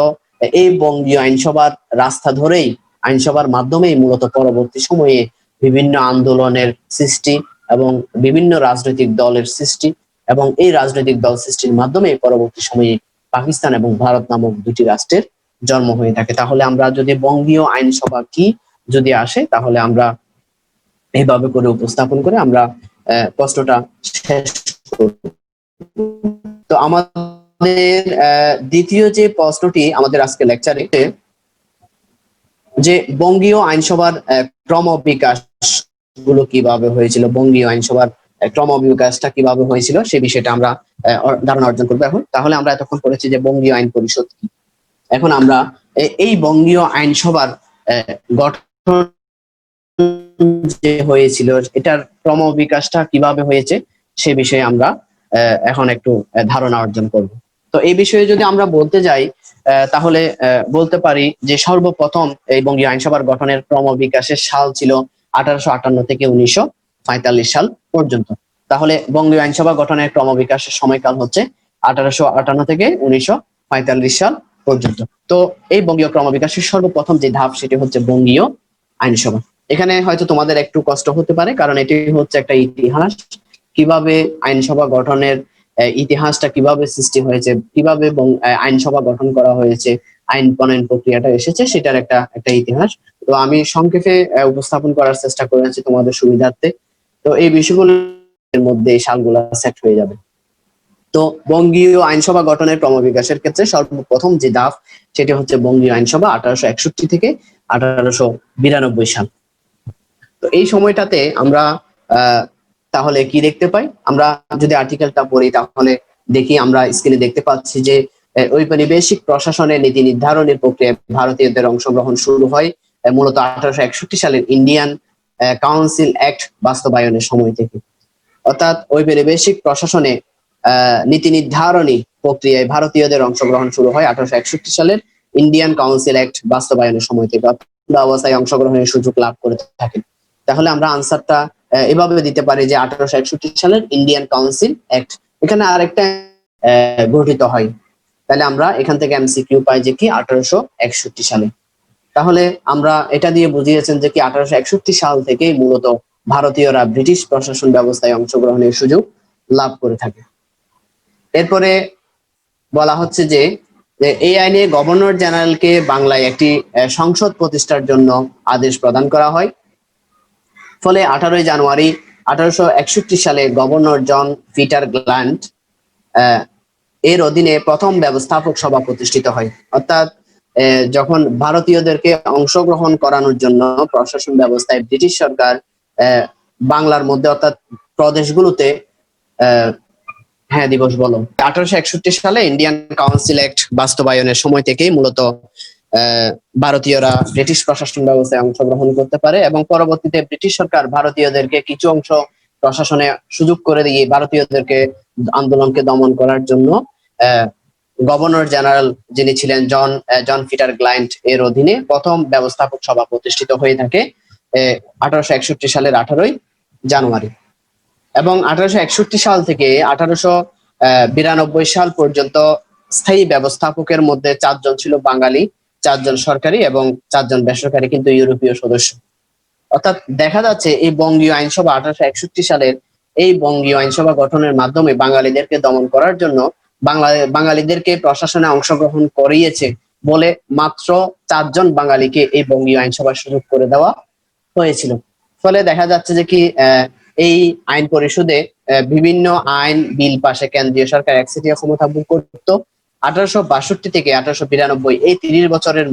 এই বঙ্গীয় আইনসভার রাস্তা ধরেই, আইনসভার মাধ্যমেই মূলত পরবর্তী সময়ে বিভিন্ন আন্দোলনের সৃষ্টি এবং বিভিন্ন রাজনৈতিক দলের সৃষ্টি এবং এই রাজনৈতিক দল সৃষ্টির মাধ্যমে পরবর্তী সময়ে পাকিস্তান এবং ভারত নামক দুটি রাষ্ট্রের জন্ম হয়ে থাকে। তাহলে আমরা যদি বঙ্গীয় আইনসভা কি যদি আসে, তাহলে আমরা এইভাবে করে উপস্থাপন করে আমরা প্রশ্নটা শেষ করব। তো আমাদের দ্বিতীয় যে প্রশ্নটি আমাদের আজকে লেকচারে, যে বঙ্গীয় আইনসভার ক্রম বিকাশ গুলো কিভাবে হয়েছিল, বঙ্গীয় আইনসভার ক্রম বিকাশটা কিভাবে হয়েছিল সে বিষয়টা আমরা ধারণা অর্জন করবো এখন। তাহলে আমরা এতক্ষণ করেছি যে বঙ্গীয় আইন পরিষদ কি, এখন আমরা এই বঙ্গীয় আইনসভার গঠন যে হয়েছিল এটার ক্রম বিকাশটা কিভাবে হয়েছে সে বিষয়ে আমরা এখন একটু ধারণা অর্জন করব। তো এই বিষয়ে যদি আমরা বলতে যাই তাহলে বলতে পারি যে সর্বপ্রথম এই বঙ্গীয় আইনসভার গঠনের ক্রম বিকাশের সাল ছিল 1858 থেকে 1945 সাল পর্যন্ত। তাহলে বঙ্গীয় আইনসভা গঠনের ক্রম বিকাশের সময়কাল হচ্ছে 1858 থেকে 1945 সাল পর্যন্ত। তো এই বঙ্গীয় ক্রম বিকাশের সর্বপ্রথম যে ধাপ সেটি হচ্ছে বঙ্গীয় আইনসভা। এখানে হয়তো তোমাদের একটু কষ্ট হতে পারে, কারণ এটি হচ্ছে একটা ইতিহাস, কিভাবে আইনসভা গঠনের ইতিহাসটা কিভাবে সৃষ্টি হয়েছে, কিভাবে আইনসভা গঠন করা হয়েছে, আইন প্রণয়ন প্রক্রিয়াটা এসেছে, সেটার একটা ইতিহাস। তো আমি সংক্ষেপে উপস্থাপন করার চেষ্টা করেছি তোমাদের সুবিধার্থে। তো এই বিষয়গুলোর মধ্যে এই সালগুলো সেট হয়ে যাবে। তো বঙ্গীয় আইনসভা গঠনের ক্রমবিকাশের ক্ষেত্রে সর্বপ্রথম যে ধাপ সেটি হচ্ছে বঙ্গীয় আইনসভা 1861 থেকে 1892 সাল। তো এই সময়টাতে আমরা তাহলে কি দেখতে পাই, আমরা যদি আর্টিকেলটা পড়ি তাহলে দেখি, আমরা স্ক্রিনে দেখতে পাচ্ছি যে ঔপনিবেশিক প্রশাসনের নীতি নির্ধারণের প্রক্রিয়ায় ভারতীয়দের অংশগ্রহণ শুরু হয় মূলত 1861 সালের ইন্ডিয়ান কাউন্সিল অ্যাক্ট বাস্তবায়নের সময় থেকে। অর্থাৎ ঔপনিবেশিক প্রশাসনে নীতি নির্ধারণী প্রক্রিয়ায় ভারতীয়দের অংশগ্রহণ শুরু হয় 1861 সালের ইন্ডিয়ান কাউন্সিল অ্যাক্ট বাস্তবায়নের সময় থেকে। অবস্থায় অংশগ্রহণের সুযোগ লাভ করে থাকেন। তাহলে আমরা আনসারটা এভাবে দিতে পারি যে 1861 সালের ইন্ডিয়ান কাউন্সিল অ্যাক্ট। এখানে আরেকটা গঠিত হয়, তাহলে আমরা এখান থেকে এমসিকিউ পাই যে কি 1861 সালে। তাহলে আমরা এটা দিয়ে বুঝিয়েছেন যে কি 1861 সাল থেকেই মূলত ভারতীয়রা ব্রিটিশ প্রশাসন ব্যবস্থায় অংশগ্রহণের সুযোগ লাভ করে থাকে। এরপরে বলা হচ্ছে যে এই আইনে গভর্নর জেনারেলকে বাংলায় একটি সংসদ প্রতিষ্ঠার জন্য আদেশ প্রদান করা হয়। ফলে 18 জানুয়ারি 1861 সালে গভর্নর জন পিটার গ্ল্যান্ট এর অধীনে প্রথম ব্যবস্থাপক সভা প্রতিষ্ঠিত হয়। অর্থাৎ যখন ভারতীয়দেরকে অংশগ্রহণ করানোর জন্য প্রশাসন ব্যবস্থায় ব্রিটিশ সরকার বাংলার মধ্যে অর্থাৎ প্রদেশগুলোতে হ্যাঁ দিবস বলো 1861 সালে ইন্ডিয়ান কাউন্সিল অ্যাক্ট বাস্তবায়নের সময় থেকেই মূলত ভারতীয়রা ব্রিটিশ প্রশাসন ব্যবস্থায় অংশগ্রহণ করতে পারে এবং পরবর্তীতে ব্রিটিশ সরকার ভারতীয়দেরকে কিছু অংশ প্রশাসনে সুযোগ করে দিয়ে ভারতীয়দেরকে আন্দোলনকে দমন করার জন্য গভর্নর জেনারেল যিনি ছিলেন জন পিটার গ্ল্যান্ট এর অধীনে প্রথম ব্যবস্থাপক সভা প্রতিষ্ঠিত হয়ে থাকে 1861 সালের 18 জানুয়ারি। এবং 1861 সাল থেকে 1892 সাল পর্যন্ত স্থায়ী ব্যবস্থাপকের মধ্যে 4 জন ছিল বাঙালি, 4 জন সরকারি এবং 4 জন বেসরকারি কিন্তু ইউরোপীয় সদস্য। অর্থাৎ দেখা যাচ্ছে এই বঙ্গীয় আইনসভা 1861 সালের এই বঙ্গীয় আইনসভা গঠনের মাধ্যমে বাঙালিদেরকে দমন করার জন্য বাঙালিদেরকে প্রশাসনে অংশগ্রহণ করিয়েছে বলে মাত্র 4 জন বাঙালিকে এই বঙ্গীয় আইনসভার সুযোগ করে দেওয়া হয়েছিল। ফলে দেখা যাচ্ছে যে কি এই আইন পরিষদে বিভিন্ন আইন বিল পাশে কেন্দ্রীয় সরকার একচেটিয়া ক্ষমতা ভোগ করত। 1862 থেকে 1892 এই 30 বছরের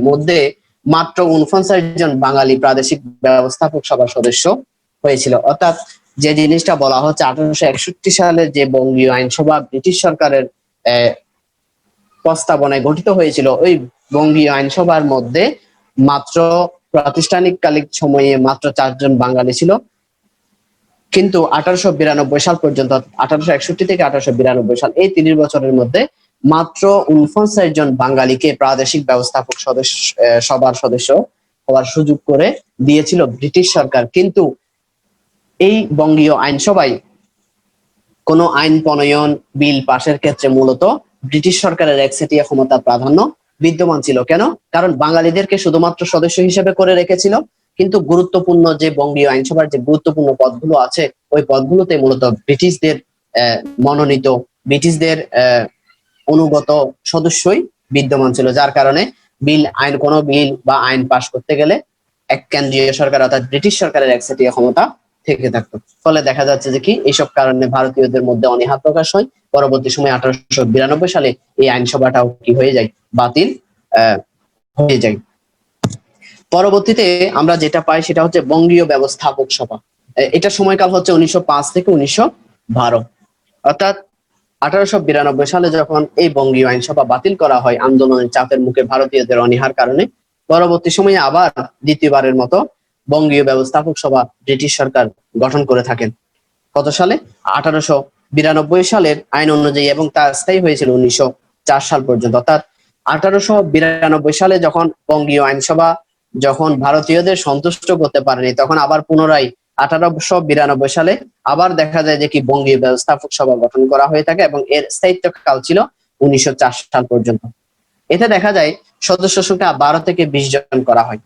মধ্যে মাত্র 49 জন বাঙালি প্রাদেশিক ব্যবস্থাপক সভার সদস্য হয়েছিল। অর্থাৎ যে জিনিসটা বলা হচ্ছে 1861 সালের যে বঙ্গীয় আইনসভা ব্রিটিশ সরকারের প্রস্তাবনায় গঠিত হয়েছিল, ওই বঙ্গীয় আইনসভার মধ্যে মাত্র প্রাতিষ্ঠানিককালীন সময়ে মাত্র 4 জন বাঙালি ছিল। কিন্তু 1892 সাল পর্যন্ত 1861 থেকে 1892 সাল এই 30 বছরের মধ্যে মাত্র 49 জন বাঙালিকে প্রাদেশিক ব্যবস্থাপক সভার সদস্য হওয়ার সুযোগ করে দিয়েছিল ব্রিটিশ সরকার। কিন্তু এই বঙ্গীয় আইনসভায় কোন আইন প্রণয়ন বিল পাশের ক্ষেত্রে মূলত ব্রিটিশ সরকারের একচেটিয়া ক্ষমতা প্রাধান্য বিদ্যমান ছিল। কেন? কারণ বাঙালিদেরকে শুধুমাত্র সদস্য হিসেবে করে রেখেছিল, কিন্তু গুরুত্বপূর্ণ যে বঙ্গীয় আইনসভার যে গুরুত্বপূর্ণ পদগুলো আছে ওই পদগুলোতে মূলত ব্রিটিশদের মনোনীত ব্রিটিশদের অনুগত সদস্যই বিদ্যমান ছিল, যার কারণে কোনো বিল বা আইন পাশ করতে গেলে এক কেন্দ্রীয় সরকার অর্থাৎ ব্রিটিশ সরকারের একচেটিয়া ক্ষমতা থেকে থাকতো। ফলে দেখা যাচ্ছে যে কি এইসব কারণে ভারতীয়দের মধ্যে অনীহা প্রকাশ হয়। পরবর্তী সময় 1892 সালে এই আইনসভাটাও কি হয়ে যায়, বাতিল হয়ে যায়। পরবর্তীতে আমরা যেটা পাই সেটা হচ্ছে বঙ্গীয় ব্যবস্থাপক সভা। এটা সময়কাল হচ্ছে 1905 থেকে 1912। অর্থাৎ 1892 সালে যখন এই বঙ্গীয় আইনসভা বাতিল করা হয় আন্দোলনের চাপের মুখে ভারতীয়দের অনীহার কারণে, পরবর্তী সময়ে আবার দ্বিতীয়বারের মতো বঙ্গীয় ব্যবস্থাপক সভা ব্রিটিশ সরকার গঠন করে থাকেন। কত সালে? 1892 সালের আইন অনুযায়ী, এবং তা স্থায়ী হয়েছিল 1904 সাল পর্যন্ত। অর্থাৎ 1892 সালে যখন বঙ্গীয় আইনসভা যখন ভারতীয়দের সন্তুষ্ট করতে পারেনি, তখন আবার পুনরায় 1892 সালে আবার দেখা যায় যে কি বঙ্গীয় ব্যবস্থাপক সভা গঠন করা হয়ে থাকে এবং এর স্থায়িত্বকাল ছিল 1904 সাল পর্যন্ত। এতে দেখা যায় সদস্য সংখ্যা 12 থেকে 20 জন করা হয়।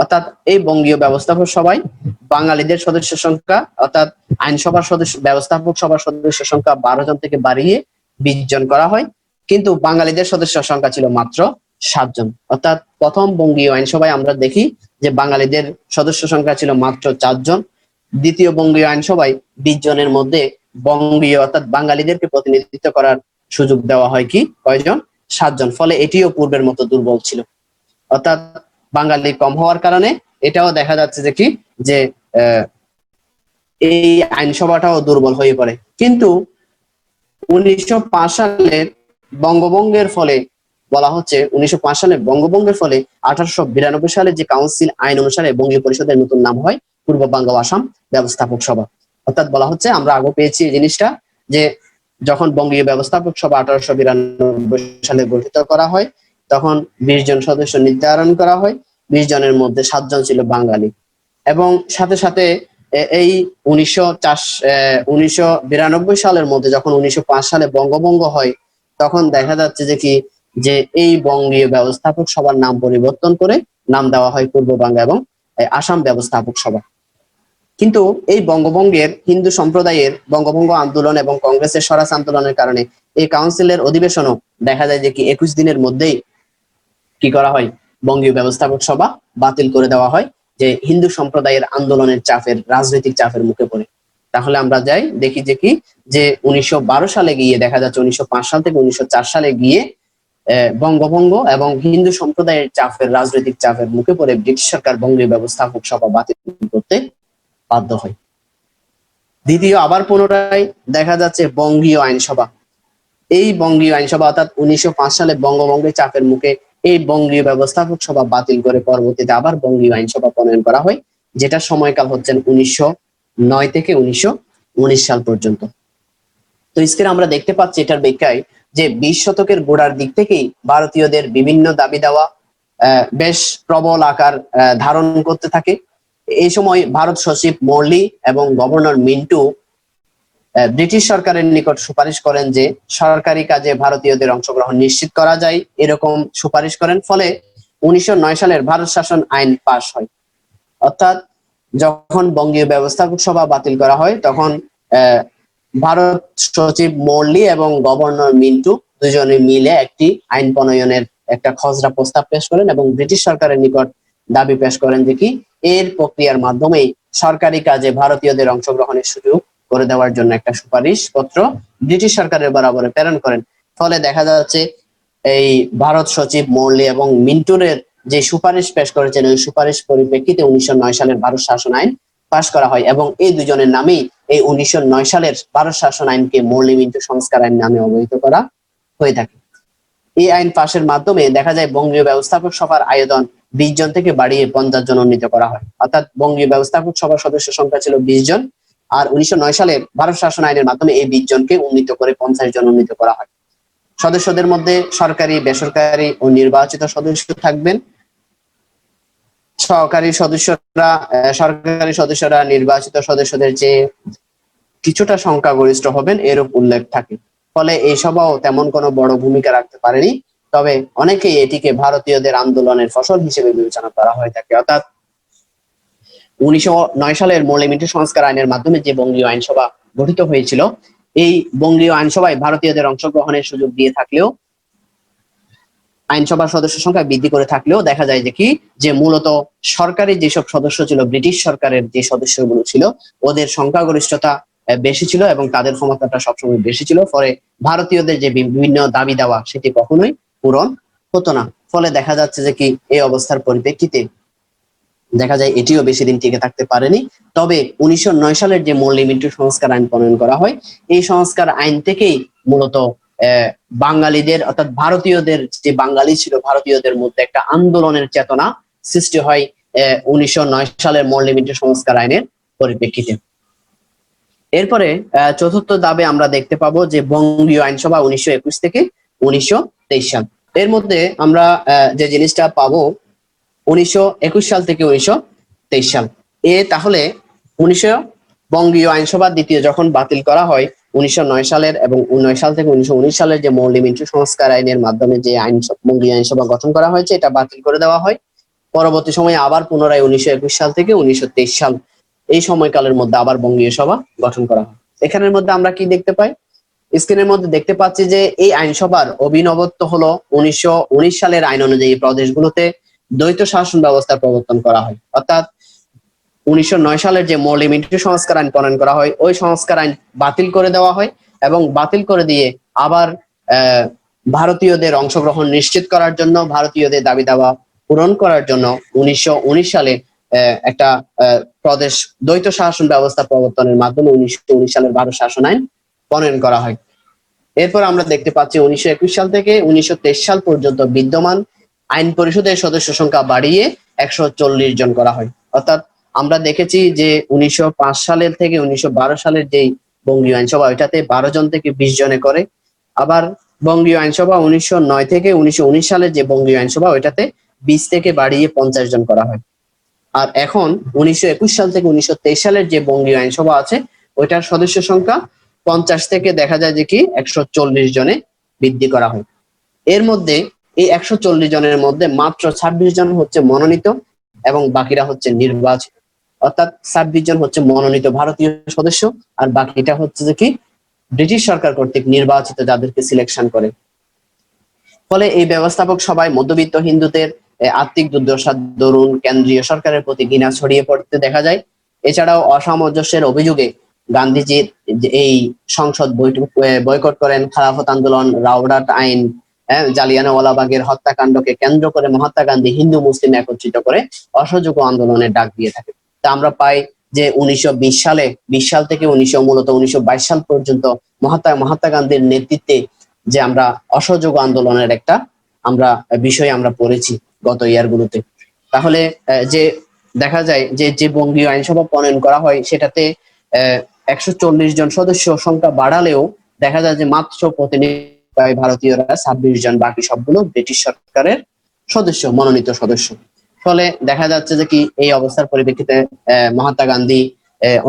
অর্থাৎ এই বঙ্গীয় ব্যবস্থাপক সভায় বাঙালিদের সদস্য সংখ্যা অর্থাৎ আইনসভার সদস্য ব্যবস্থাপক সভার সদস্য সংখ্যা 12 জন থেকে বাড়িয়ে 20 জন করা হয়, কিন্তু বাঙালিদের সদস্য সংখ্যা ছিল মাত্র 7 জন। অর্থাৎ প্রথম বঙ্গীয় আইনসভায় আমরা দেখি যে বাঙালিদের সদস্য সংখ্যা ছিল মাত্র 4 জন। দ্বিতীয় বঙ্গীয় আইনসভায় 20 জনের মধ্যে বঙ্গীয় অর্থাৎ বাঙালিদেরকে প্রতিনিধিত্ব করার সুযোগ দেওয়া হয় কি কয়জন? 7 জন। ফলে এটিও পূর্বের মতো দুর্বল ছিল। অর্থাৎ বাঙালি কম হওয়ার কারণে এটাও দেখা যাচ্ছে যে কি যে এই আইনসভাটাও দুর্বল হয়ে পড়ে। কিন্তু 1905 সালের বঙ্গভঙ্গের ফলে বলা হচ্ছে 1905 সালে বঙ্গভঙ্গের ফলে 1892 সালে যে কাউন্সিল আইন অনুসারে বঙ্গীয় পরিষদের নতুন নাম হয় পূর্ব বাংলা ও আসাম ব্যবস্থাপক সভা। অর্থাৎ বলা হচ্ছে আমরা আগে পেয়েছি এই জিনিসটা যে যখন বঙ্গীয় ব্যবস্থাপক সভা 1892 সালে গঠিত করা হয়, তখন 20 জন সদস্য নির্ধারণ করা হয়। 20 জনের মধ্যে 7 জন ছিল বাঙালি। এবং সাথে সাথে এই 1992 সালের মধ্যে যখন 1905 সালে বঙ্গভঙ্গ হয়, তখন দেখা যাচ্ছে যে কি যে এই বঙ্গীয় ব্যবস্থাপক সভার নাম পরিবর্তন করে নাম দেওয়া হয় পূর্ব বাংলা এবং আসাম ব্যবস্থাপক সভা। কিন্তু এই বঙ্গভঙ্গের হিন্দু সম্প্রদায়ের বঙ্গভঙ্গ আন্দোলন এবং কংগ্রেসের স্বরাজ আন্দোলনের কারণে এই কাউন্সিলের অধিবেশনও দেখা যায় যে কি 21 দিনের মধ্যেই কি করা হয়, বঙ্গীয় ব্যবস্থাপক সভা বাতিল করে দেওয়া হয়, যে হিন্দু সম্প্রদায়ের আন্দোলনের চাপের, রাজনৈতিক চাপের মুখে পড়ে। তাহলে আমরা যাই দেখি যে কি যে 1912 সালে গিয়ে দেখা যাচ্ছে 1905 সাল থেকে 1904 সালে গিয়ে বঙ্গভঙ্গ এবং হিন্দু সম্প্রদায়ের চাপের, রাজনৈতিক চাপের মুখে পড়ে ব্রিটিশ সরকার বঙ্গীয় ব্যবস্থাপক সভা বাতিল করতে বাধ্য হয়। দ্বিতীয় আবার পুনরায় দেখা যাচ্ছে বঙ্গীয় আইনসভা। এই বঙ্গীয় আইনসভা অর্থাৎ 1905 সালে বঙ্গভঙ্গের চাপের মুখে এই বঙ্গীয় ব্যবস্থাপক সভা বাতিল করে পরবর্তীতে আবার বঙ্গীয় আইনসভা প্রণয়ন করা হয়, যেটা সময়কাল হচ্ছেন 1909 থেকে 1919 সাল পর্যন্ত। তো স্ক্রিনে আমরা দেখতে পাচ্ছি এটার ব্যাখ্যায় যে 20 শতকের গোড়ার দিক থেকেই ভারতীয়দের বিভিন্ন দাবি দেওয়া বেশ প্রবল আকার ধারণ করতে থাকে। এই সময় ভারত সচিব মরলি এবং গভর্নর মিন্টু ব্রিটিশ সরকারের নিকট সুপারিশ করেন যে সরকারি কাজে ভারতীয়দের অংশগ্রহণ নিশ্চিত করা যায়, এরকম সুপারিশ করেন। ফলে 1909 সালের ভারত শাসন আইন পাশ হয়। অর্থাৎ যখন বঙ্গীয় ব্যবস্থাপক সভা বাতিল করা হয়, তখন ভারত সচিব মরলি এবং গভর্নর মিন্টু দুজনে মিলে একটি আইন প্রণয়নের একটা খসড়া প্রস্তাব পেশ করেন এবং ব্রিটিশ সরকারের নিকট দাবি পেশ করেন যে কি এর প্রক্রিয়ার মাধ্যমেই সরকারি কাজে ভারতীয়দের অংশগ্রহণের সুযোগ করে দেওয়ার জন্য একটা সুপারিশ পত্র ব্রিটিশ সরকারের বরাবরে প্রেরণ করেন। ফলে দেখা যাচ্ছে এই ভারত সচিব মরলি এবং মিন্টুরের যে সুপারিশ পেশ করেছেন, ওই সুপারিশ পরিপ্রেক্ষিতে 1909 সালের ভারত শাসন আইন পাশ করা হয় এবং এই দুজনের নামেই এই 1909 সালের ভারত শাসন আইনকে মরলি মিন্টু সংস্কার আইন নামে অবহিত করা হয়ে থাকে। এই আইন পাশের মাধ্যমে দেখা যায় বঙ্গীয় ব্যবস্থাপক সভার আয়তন 20 জন থেকে বাড়িয়ে 50 জন উন্নীত করা হয়। অর্থাৎ বঙ্গীয় ব্যবস্থাপক সভার সদস্য সংখ্যা ছিল 20 জন, আর 1909 সালের ভারত শাসন আইনের মাধ্যমে এই 20 জনকে উন্নীত করে 50 জন উন্নীত করা হয়। সদস্যদের মধ্যে সরকারি, বেসরকারি ও নির্বাচিত সদস্য থাকবেন। সরকারি সদস্যরা নির্বাচিত সদস্যদের চেয়ে কিছুটা সংখ্যাগরিষ্ঠ হবেন এরূপ উল্লেখ থাকে। ফলে এই সভাও তেমন কোনো বড় ভূমিকা রাখতে পারেনি, তবে অনেকেই এটিকে ভারতীয়দের আন্দোলনের ফসল হিসেবে বিবেচনা করা হয়ে থাকে। অর্থাৎ 1909 সালের মৌলিক মিন্টু সংস্কার আইনের মাধ্যমে যে বঙ্গীয় আইনসভা গঠিত হয়েছিল, এই বঙ্গীয় আইনসভায় ভারতীয়দের অংশগ্রহণের সুযোগ দিয়ে থাকলেও, আইনসভার সদস্য সংখ্যা বৃদ্ধি করে থাকলেও দেখা যায় যে কি যে মূলত সরকারি যেসব সদস্য ছিল, ব্রিটিশ সরকারের যে সদস্যগুলো ছিল, ওদের সংখ্যাগরিষ্ঠতা বেশি ছিল এবং তাদের ক্ষমতাটা সবসময় বেশি ছিল। ফলে ভারতীয়দের যে বিভিন্ন দাবি দেওয়া সেটি কখনোই পূরণ হতো না। ফলে দেখা যাচ্ছে যে কি এই অবস্থার পরিপ্রেক্ষিতে দেখা যায় এটিও বেশি দিন টিকে থাকতে পারেনি। তবে 1909 সালের যে মৌলিক মিন্টু সংস্কার আইন প্রণয়ন করা হয়, এই সংস্কার আইন থেকেই মূলত বাঙালিদের অর্থাৎ ভারতীয়দের যে বাঙালি ছিল, ভারতীয়দের মধ্যে একটা আন্দোলনের চেতনা সৃষ্টি হয় 1909 সালের মৌলিক মিন্টু সংস্কার আইনের পরিপ্রেক্ষিতে। এরপরে চতুর্থ দাবে আমরা দেখতে পাবো যে বঙ্গীয় আইনসভা 1921 থেকে 1923 সাল। এর মধ্যে আমরা যে জিনিসটা পাবো 1921 সাল থেকে 1923 সাল। তাহলে বঙ্গীয় আইনসভা দ্বিতীয় যখন বাতিল করা হয় 1909 সালের এবং 19 সাল থেকে 1919 সালের যে মৌলিক মিন্টু সংস্কার আইনের মাধ্যমে যে বঙ্গীয় আইনসভা গঠন করা হয়েছে, এটা বাতিল করে দেওয়া হয়। পরবর্তী সময়ে আবার পুনরায় 1921 সাল থেকে 1923 সাল এই সময়কালের মধ্যে আবার বঙ্গীয় সভা গঠন করা হয়। এখানের মধ্যে আমরা কি দেখতে পাই? স্ক্রিনের মধ্যে দেখতে পাচ্ছি যে এই আইনসভার অভিনবত্ব হলো 1919 সালের আইন অনুযায়ী প্রদেশগুলোতে দ্বৈত শাসন ব্যবস্থা প্রবর্তন করা হয়। অর্থাৎ 1909 সালের যে মৌলিক মিন্টু সংস্কার আইন প্রণয়ন করা হয়, ওই সংস্কার আইন বাতিল করে দেওয়া হয় এবং বাতিল করে দিয়ে আবার ভারতীয়দের অংশগ্রহণ নিশ্চিত করার জন্য, ভারতীয়দের দাবি দাওয়া পূরণ করার জন্য 1919 সালে একটা প্রদেশ দ্বৈত শাসন ব্যবস্থা প্রবর্তনের মাধ্যমে 1919 সালের ভারত শাসন আইন প্রণয়ন করা হয়। এরপর আমরা দেখতে পাচ্ছি 1921 সাল থেকে 1923 সাল পর্যন্ত বিদ্যমান আইন পরিষদের সদস্য সংখ্যা বাড়িয়ে 140 জন করা হয়। অর্থাৎ আমরা দেখেছি যে 1905 সালের থেকে 1912 সালের যেই বঙ্গীয় আইনসভা ওইটাতে 12 জন থেকে 20 জনে করে। আবার বঙ্গীয় আইনসভা 1909 থেকে 1919 সালের যে বঙ্গীয় আইনসভা ওইটাতে 20 থেকে বাড়িয়ে 50 জন করা হয়। আর এখন 1921 সাল থেকে 1923 সালের যে বঙ্গীয় আইনসভা আছে ওইটার সদস্য সংখ্যা 50 থেকে দেখা যায় যে কি 140 জনে বৃদ্ধি করা হয়। এর মধ্যে এই 140 জনের মধ্যে মাত্র 26 জন হচ্ছে মনোনীত এবং বাকিরা হচ্ছে নির্বাচিত, অর্থাৎ 26 জন হচ্ছে মনোনীত ভারতীয় সদস্য আর বাকিটা হচ্ছে যে কি ব্রিটিশ সরকার কর্তৃক নির্বাচিত যাদেরকে সিলেকশন করে। ফলে এই ব্যবস্থাপক সভায় মধ্যবিত্ত হিন্দুদের আর্থিক দুর্দশার দরুন কেন্দ্রীয় সরকারের প্রতি ঘৃণা ছড়িয়ে পড়তে দেখা যায়। এছাড়াও অসামঞ্জস্যের অভিযোগে গান্ধীজির এই সংসদ বয়কট করেন। খেলাফত আন্দোলন, রাওলাট আইন, জালিয়ানওয়ালাবাগের হত্যাকাণ্ডকে কেন্দ্র করে মহাত্মা গান্ধী হিন্দু মুসলিম একত্রিত করে অসহযোগ আন্দোলনের ডাক দিয়ে থাকে। তা আমরা পাই যে 1920 সালে 20 সাল থেকে 1922 সাল পর্যন্ত মহাত্মা গান্ধীর নেতৃত্বে যে আমরা অসহযোগ আন্দোলনের একটা আমরা বিষয় আমরা পড়েছি গত ইয়ারগুলোতে। তাহলে যে দেখা যায় যে যে বঙ্গীয় আইনসভা প্রণয়ন করা হয় সেটাতে 140 জন সদস্য সংখ্যা বাড়ালেও দেখা যায় যে মাত্র প্রতিনিধি ভারতীয়রা 26 জন, বাকি সবগুলো ব্রিটিশ সরকারের সদস্য, মনোনীত সদস্য। ফলে দেখা যাচ্ছে যে কি এই অবস্থার পরিপ্রেক্ষিতে মহাত্মা গান্ধী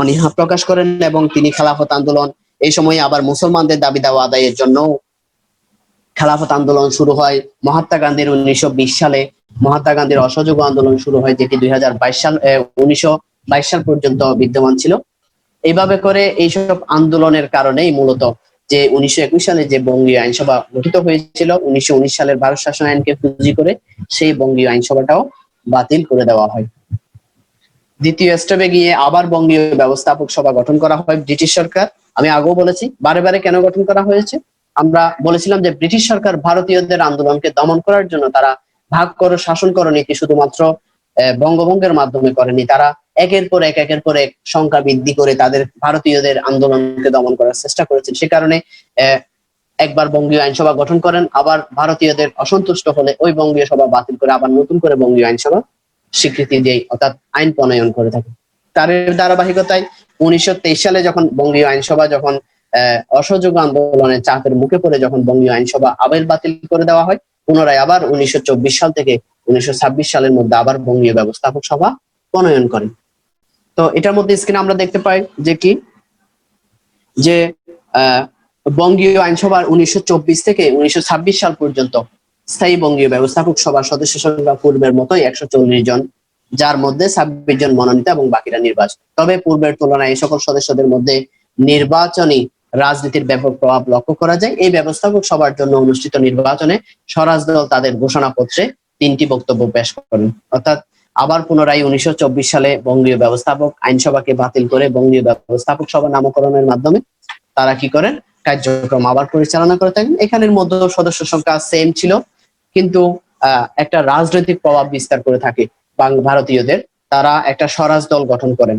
অনীহা প্রকাশ করেন এবং তিনি খেলাফত আন্দোলন, এই সময়ে আবার মুসলমানদের দাবি দাওয়া আদায়ের জন্য খেলাফত আন্দোলন শুরু হয়। মহাত্মা গান্ধীর 1920 সালে মহাত্মা গান্ধীর অসহযোগ আন্দোলন শুরু হয়, যেটি 1922 সাল পর্যন্ত বিদ্যমান ছিল। এইভাবে করে এইসব আন্দোলনের কারণেই মূলত যে 1921 সালে যে বঙ্গীয় আইনসভা গঠিত হয়েছিল 1919 সালের ভারত শাসন আইনকে পুঁজি করে, সেই বঙ্গীয় আইনসভাটাও বাতিল করে দেওয়া হয়। দ্বিতীয় স্টেপে গিয়ে আবার বঙ্গীয় ব্যবস্থাপক সভা গঠন করা হয় ব্রিটিশ সরকার। আমি আগেও বলেছি বারে বারে কেন গঠন করা হয়েছে। আমরা বলেছিলাম যে ব্রিটিশ সরকার ভারতীয়দের আন্দোলনকে দমন করার জন্য তারা ভাগ করো শাসন করো নীতি শুধুমাত্র বঙ্গভঙ্গের মাধ্যমে করেনি, তারা একের পর এক সংখ্যা বৃদ্ধি করে তাদের ভারতীয়দের আন্দোলনকে দমন করার চেষ্টা করেছেন। সে কারণে একবার বঙ্গীয় আইনসভা গঠন করেন, আবার ভারতীয়দের অসন্তুষ্ট হলে ওই বঙ্গীয় সভা বাতিল করে আবার নতুন করে বঙ্গীয় আইনসভা স্বীকৃতি দেয়, অর্থাৎ আইন প্রণয়ন করে থাকে। তার ধারাবাহিকতায় 1923 সালে যখন বঙ্গীয় আইনসভা যখন অসহযোগ আন্দোলনের চাপের মুখে পড়ে যখন বঙ্গীয় আইনসভা আবার বাতিল করে দেওয়া হয়, পুনরায় আবার 1924 সাল থেকে 1926 সালের মধ্যে আবার বঙ্গীয় ব্যবস্থাপক সভা প্রণয়ন করেন। তো এটার মধ্যে স্ক্রিনে আমরা দেখতে পাই যে কি যে বঙ্গীয় আইনসভার 1924 থেকে 1926 সাল পর্যন্ত স্থায়ী বঙ্গীয় ব্যবস্থাপক সভার সদস্য সংখ্যা পূর্বের মতোই 140 জন, যার মধ্যে 26 জন মনোনীত এবং বাকিরা নির্বাচিত। তবে পূর্বের তুলনায় এই সকল সদস্যদের মধ্যে নির্বাচনী রাজনীতির ব্যাপক প্রভাব লক্ষ্য করা যায়। এই ব্যবস্থাপক সভার জন্য অনুষ্ঠিত নির্বাচনে স্বরাজ দল তাদের ঘোষণাপত্রে 3টি বক্তব্য পেশ করেন। অর্থাৎ আবার পুনরায় 1924 সালে বঙ্গীয় ব্যবস্থাপক আইনসভাকে বাতিল করে বঙ্গীয় ব্যবস্থাপক সভা নামকরণের মাধ্যমে তারা কি করেন কার্যক্রম আবার পরিচালনা করে থাকেন। এখানের মধ্যে সদস্য সংখ্যা সেম ছিল, কিন্তু একটা রাজনৈতিক প্রভাব বিস্তার করে থাকে ভারতীয়দের। তারা একটা স্বরাজ দল গঠন করেন,